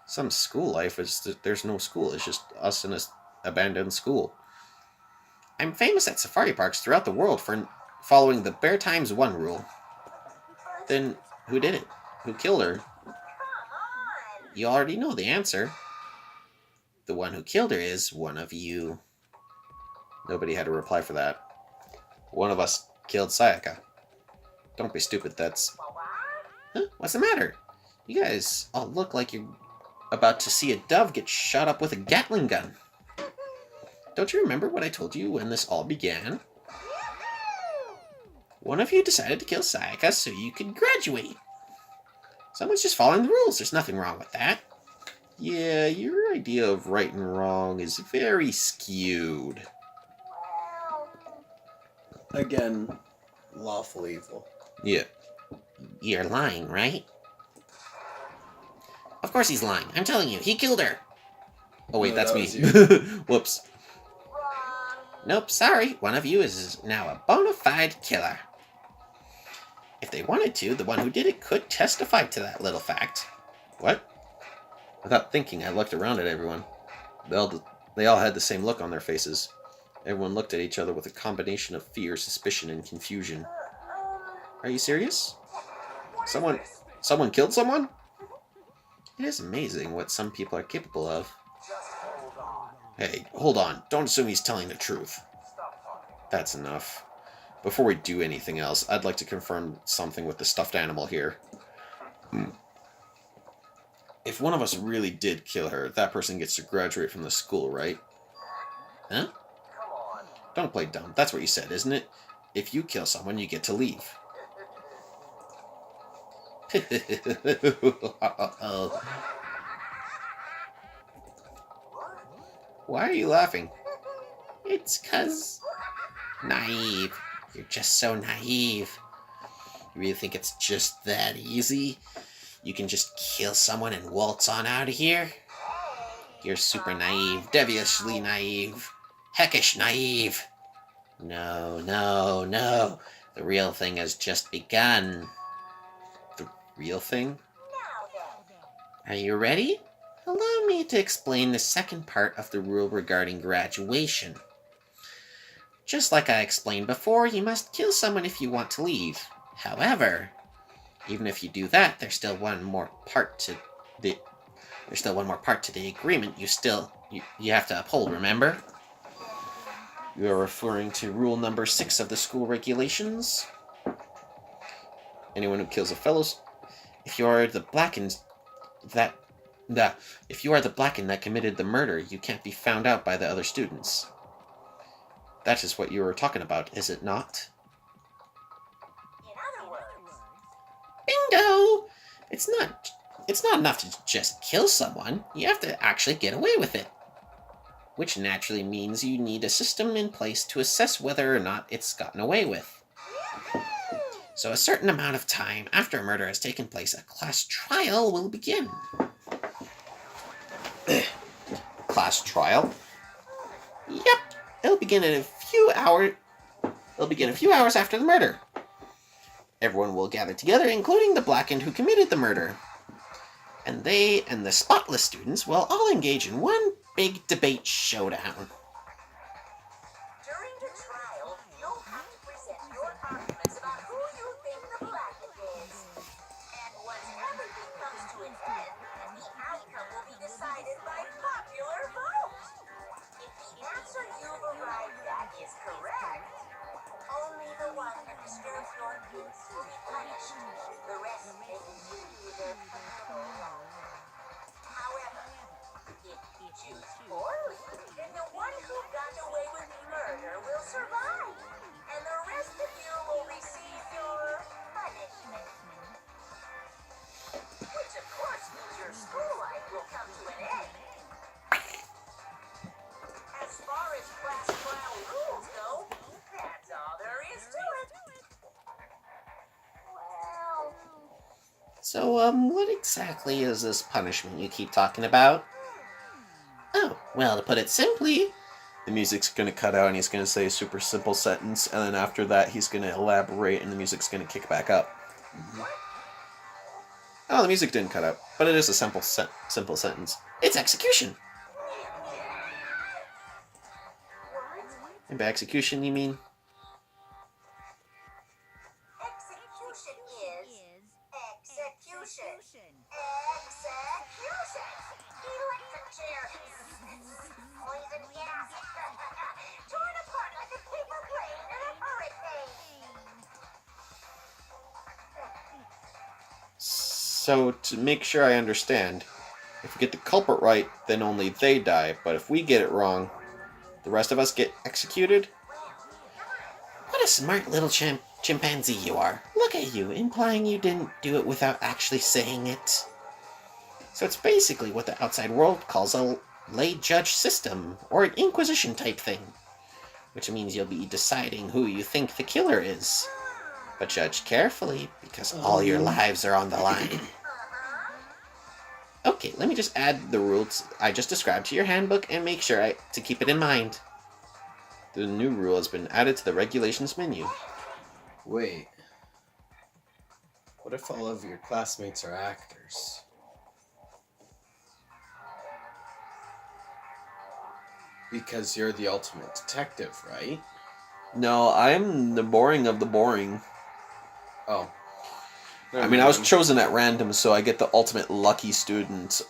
Some school life is that there's no school. It's just us in an abandoned school. I'm famous at safari parks throughout the world for following the Bear Times 1 rule. Then who did it? Who killed her? You already know the answer. The one who killed her is one of you. Nobody had a reply for that. One of us killed Sayaka. Don't be stupid, that's... Huh? What's the matter? You guys all look like you're about to see a dove get shot up with a Gatling gun. Don't you remember what I told you when this all began? One of you decided to kill Sayaka so you could graduate. Someone's just following the rules. There's nothing wrong with that. Yeah, your idea of right and wrong is very skewed. Again, lawful evil. Yeah. You're lying, right? Of course he's lying. I'm telling you, he killed her. Oh wait, No, that's that me. was you. Whoops. Nope, sorry. One of you is now a bona fide killer. If they wanted to, the one who did it could testify to that little fact. What? Without thinking, I looked around at everyone. They all had the same look on their faces. Everyone looked at each other with a combination of fear, suspicion, and confusion. Are you serious? Someone killed someone? It is amazing what some people are capable of. Hey, hold on. Don't assume he's telling the truth. Stop talking. That's enough. Before we do anything else, I'd like to confirm something with the stuffed animal here. If one of us really did kill her, that person gets to graduate from the school, right? Huh? Come on. Don't play dumb. That's what you said, isn't it? If you kill someone, you get to leave. Why are you laughing? It's 'cause... Naive. You're just so naive. You really think it's just that easy? You can just kill someone and waltz on out of here? You're super naive, devilishly naive, heckish naive. No, no, no. The real thing has just begun. The real thing? Are you ready? Allow me to explain the second part of the rule regarding graduation. Just like I explained before, you must kill someone if you want to leave. However, even if you do that, there's still one more part to the agreement you have to uphold, remember? You are referring to rule number 6 of the school regulations. Anyone who kills a fellow... If you are the blackened that committed the murder, you can't be found out by the other students. That is what you were talking about, is it not? In other words, Bingo! It's not enough to just kill someone. You have to actually get away with it. Which naturally means you need a system in place to assess whether or not it's gotten away with. So a certain amount of time after a murder has taken place, a class trial will begin. Class trial? Yep, it'll begin a few hours after the murder. Everyone will gather together, including the blackened who committed the murder. And they and the spotless students will all engage in one big debate showdown. during the trial, you'll have to present your arguments about who you think the blackened is. And once everything comes to an end, the outcome will be decided by popular vote. If the answer you've arrived at is correct, only the one who disturbs your peace will be punished. The rest may continue their criminal life. However, if you choose poorly, then the one who got away with the murder will survive, and the rest of you will receive your punishment. Which, of course, means your school life will come to an end. As far as class trial rules go, that's all there is to it. Well, So, what exactly is this punishment you keep talking about? Oh, well, to put it simply, The music's gonna cut out and he's gonna say a super simple sentence, and then after that he's gonna elaborate and the music's gonna kick back up. Oh, the music didn't cut out, but it is a simple sentence. it's execution. And by execution, you mean? execution is execution. Execution. Electric chair. Poison gas. Torn apart like a paper plane in a hurricane. So, to make sure I understand, if we get the culprit right, then only they die, but if we get it wrong, the rest of us get executed? What a smart little chimpanzee you are. Look at you, implying you didn't do it without actually saying it. So it's basically what the outside world calls a lay judge system, or an inquisition type thing. Which means you'll be deciding who you think the killer is. But judge carefully, because all your lives are on the line. Okay, let me just add the rules I just described to your handbook and make sure to keep it in mind. The new rule has been added to the regulations menu. Wait. What if all of your classmates are actors? Because you're the ultimate detective, right? No, I'm the boring of the boring. Oh. I mean, I was chosen at random, so I get the ultimate lucky student.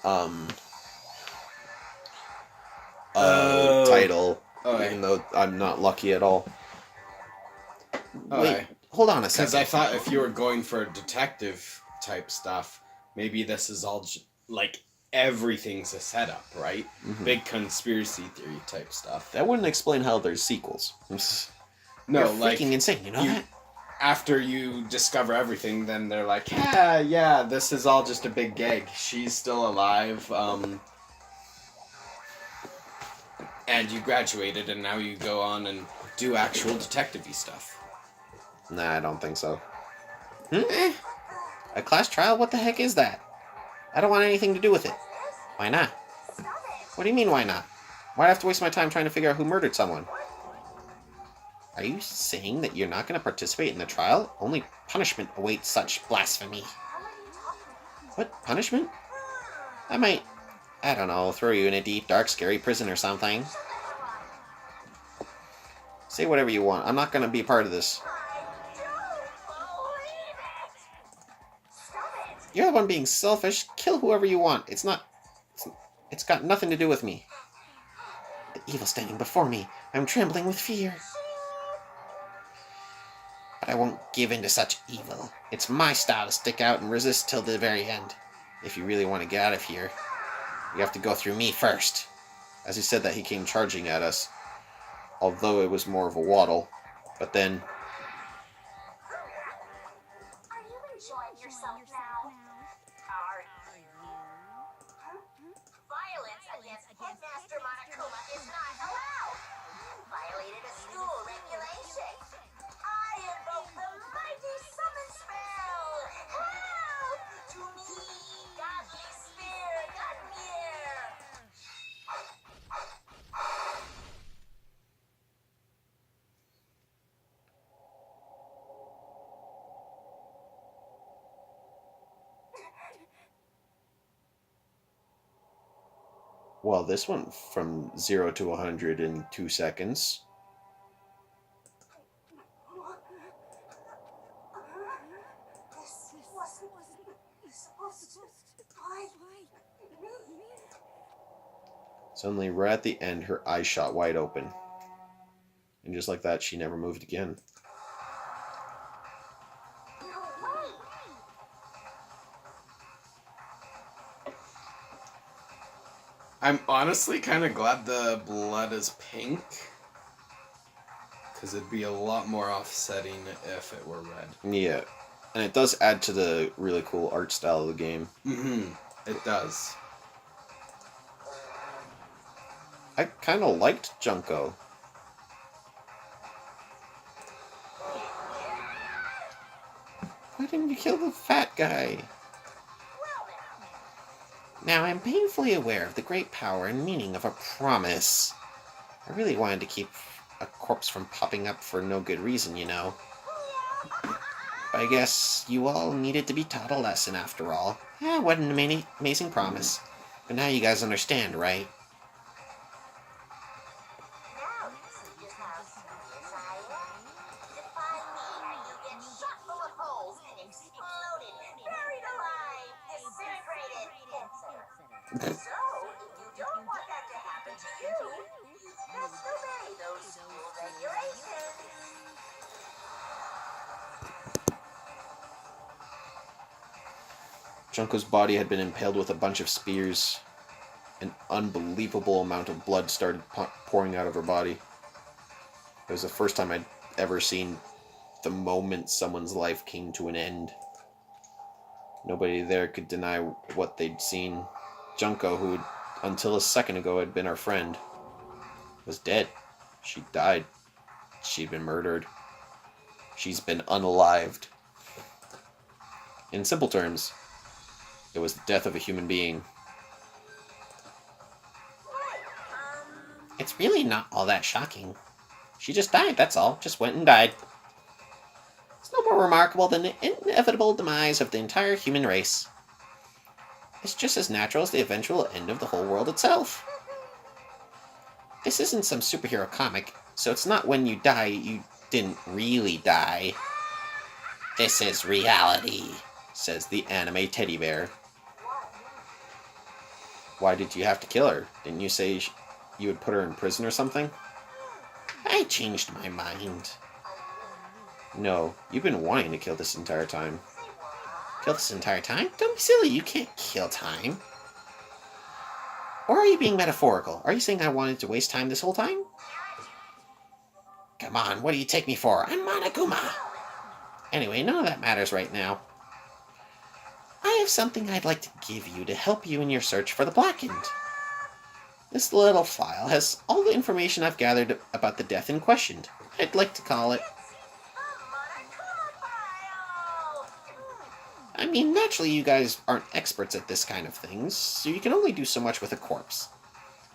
title, Okay. even though I'm not lucky at all. Okay. Wait, hold on a Because second. I thought if you were going for detective type stuff, maybe this is all like everything's a setup, right? Mhm. Big conspiracy theory type stuff. That wouldn't explain how there's sequels. No, You're like freaking insane, you know you- that? after you discover everything, then they're like, yeah, this is all just a big gag. She's still alive. And you graduated, and now you go on and do actual detective-y stuff. Nah, I don't think so. A class trial? What the heck is that? I don't want anything to do with it. Why not? What do you mean, why not? Why do I have to waste my time trying to figure out who murdered someone? Are you saying that you're not going to participate in the trial? Only punishment awaits such blasphemy. What? Punishment? I don't know, throw you in a deep, dark, scary prison or something. Say whatever you want. I'm not going to be a part of this. You're the one being selfish. Kill whoever you want. It's got nothing to do with me. The evil standing before me. I'm trembling with fear. But I won't give in to such evil. It's my style to stick out and resist till the very end. If you really want to get out of here, you have to go through me first. As he said that, he came charging at us. Although it was more of a waddle. But then... Are you enjoying yourself now? Are you? Violence against Headmaster Monokuma is not allowed. You violated a school regulation. I invoke the mighty summon spell. Help! To me, godly spirit, come here. Well, this went from 0 to 100 in 2 seconds. This wasn't supposed to fight me. Suddenly, right at the end, her eyes shot wide open. And just like that, she never moved again. No way. I'm honestly kind of glad the blood is pink. Because it'd be a lot more offsetting if it were red. Yeah. And it does add to the really cool art style of the game. Mm-hmm. It does. I kind of liked Junko. Why didn't you kill the fat guy? Now I'm painfully aware of the great power and meaning of a promise. I really wanted to keep a corpse from popping up for no good reason, you know. But I guess you all needed to be taught a lesson after all. What an amazing promise. But now you guys understand, right? Now you see just how serious I am. Defy me and you get shot full of holes and exploded, buried alive, disintegrated, etc. So, if you don't want that to happen to you, you best obey those school regulations. Junko's body had been impaled with a bunch of spears. An unbelievable amount of blood started pouring out of her body. It was the first time I'd ever seen the moment someone's life came to an end. Nobody there could deny what they'd seen. Junko, who until a second ago had been our friend, was dead. She died. She'd been murdered. She's been unalived. In simple terms, it was the death of a human being. It's really not all that shocking. She just died, that's all. Just went and died. It's no more remarkable than the inevitable demise of the entire human race. It's just as natural as the eventual end of the whole world itself. This isn't some superhero comic, so it's not when you die, you didn't really die. This is reality, says the anime teddy bear. Why did you have to kill her? Didn't you say you would put her in prison or something? I changed my mind. No, you've been wanting to kill this entire time. Kill this entire time? Don't be silly, you can't kill time. Or are you being metaphorical? Are you saying I wanted to waste time this whole time? Come on, what do you take me for? I'm Monokuma! Anyway, none of that matters right now. I have something I'd like to give you to help you in your search for the Blackened. This little file has all the information I've gathered about the death in question. I'd like to call it... I mean, naturally you guys aren't experts at this kind of things, so you can only do so much with a corpse.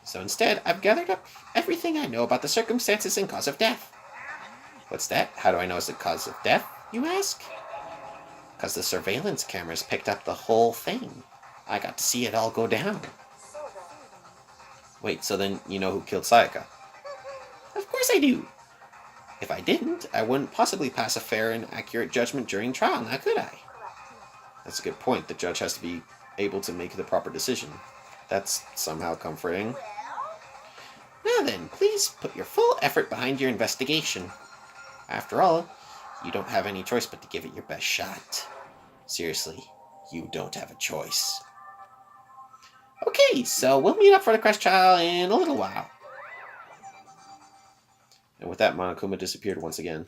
So instead, I've gathered up everything I know about the circumstances and cause of death. What's that? How do I know it's the cause of death, you ask? Because the surveillance cameras picked up the whole thing. I got to see it all go down. Wait, so then you know who killed Sayaka? Of course I do. If I didn't, I wouldn't possibly pass a fair and accurate judgment during trial, now could I? That's a good point. The judge has to be able to make the proper decision. That's somehow comforting. Now then, please put your full effort behind your investigation. After all, you don't have any choice but to give it your best shot. Seriously, you don't have a choice. Okay, so we'll meet up for the crash trial in a little while. And with that, Monokuma disappeared once again.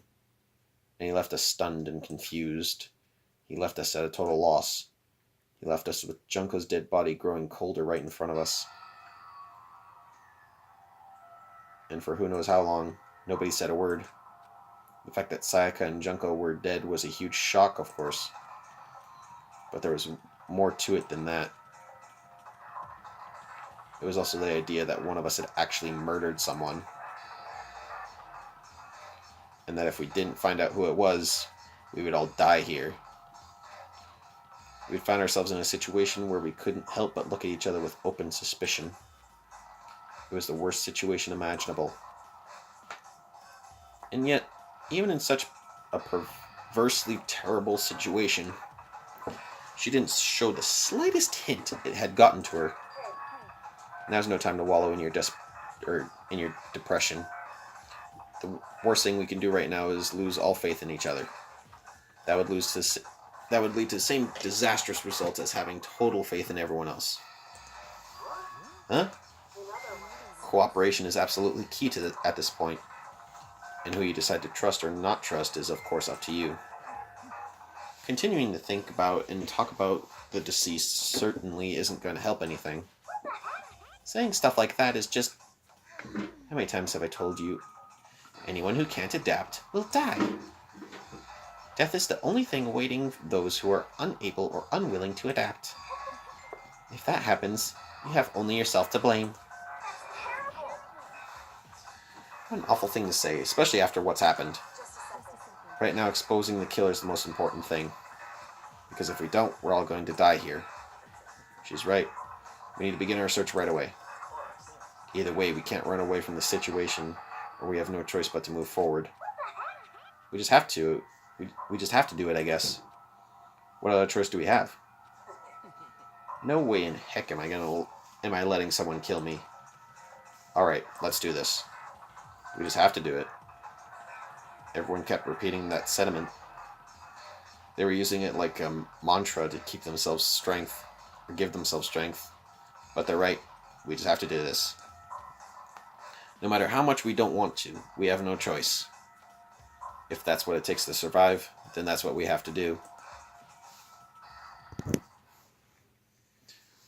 And he left us stunned and confused. He left us at a total loss. He left us with Junko's dead body growing colder right in front of us. And for who knows how long, nobody said a word. The fact that Sayaka and Junko were dead was a huge shock, of course. But there was more to it than that. It was also the idea that one of us had actually murdered someone. And that if we didn't find out who it was, we would all die here. We'd find ourselves in a situation where we couldn't help but look at each other with open suspicion. It was the worst situation imaginable. And yet, even in such a perversely terrible situation, she didn't show the slightest hint it had gotten to her. Now's no time to wallow in your in your depression. The worst thing we can do right now is lose all faith in each other. That would lead to the same disastrous results as having total faith in everyone else. Huh? Cooperation is absolutely key at this point. And who you decide to trust or not trust is, of course, up to you. Continuing to think about and talk about the deceased certainly isn't going to help anything. Saying stuff like that is just... How many times have I told you? Anyone who can't adapt will die. Death is the only thing awaiting those who are unable or unwilling to adapt. If that happens, you have only yourself to blame. What an awful thing to say, especially after what's happened. Right now, exposing the killer is the most important thing. Because if we don't, we're all going to die here. She's right. We need to begin our search right away. Either way, we can't run away from the situation, or we have no choice but to move forward. We just have to. We just have to do it, I guess. What other choice do we have? No way in heck am I letting someone kill me. Alright, let's do this. We just have to do it. Everyone kept repeating that sentiment. They were using it like a mantra to keep themselves strength, or give themselves strength. But they're right. We just have to do this. No matter how much we don't want to, we have no choice. If that's what it takes to survive, then that's what we have to do.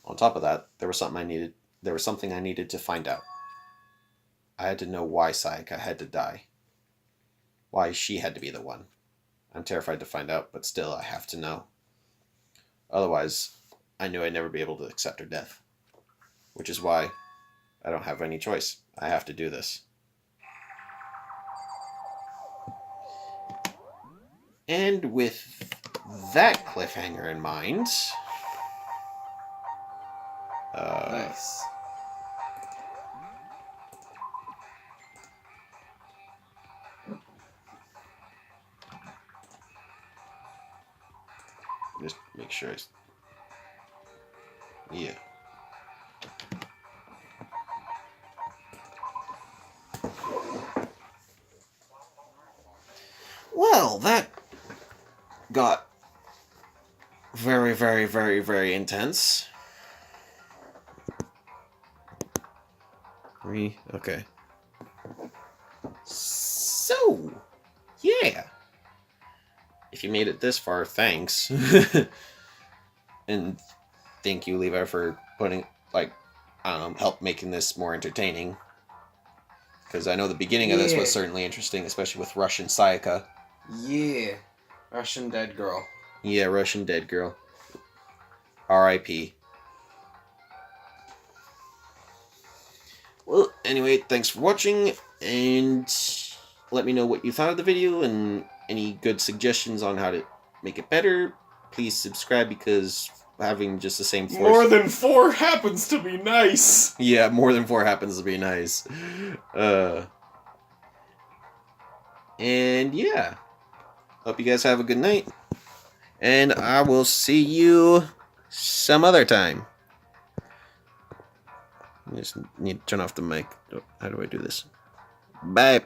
On top of that, there was something I needed to find out. I had to know why Sayaka had to die. Why she had to be the one. I'm terrified to find out, but still I have to know. Otherwise, I knew I'd never be able to accept her death. Which is why I don't have any choice. I have to do this. And with that cliffhanger in mind... Nice. Just make sure yeah. Well, that got very, very, very, very intense. Okay. So, yeah. If you made it this far, thanks. And thank you, Levi, for putting, help making this more entertaining. Because I know the beginning of this was certainly interesting, especially with Russian Sayaka. Yeah. Russian dead girl. Yeah, Russian dead girl. R.I.P. Well, anyway, thanks for watching, and let me know what you thought of the video, and any good suggestions on how to make it better. Please subscribe, because having just the same force... More than 4 happens to be nice! Yeah, more than 4 happens to be nice. And yeah. Hope you guys have a good night. And I will see you some other time. I just need to turn off the mic. How do I do this? Bye.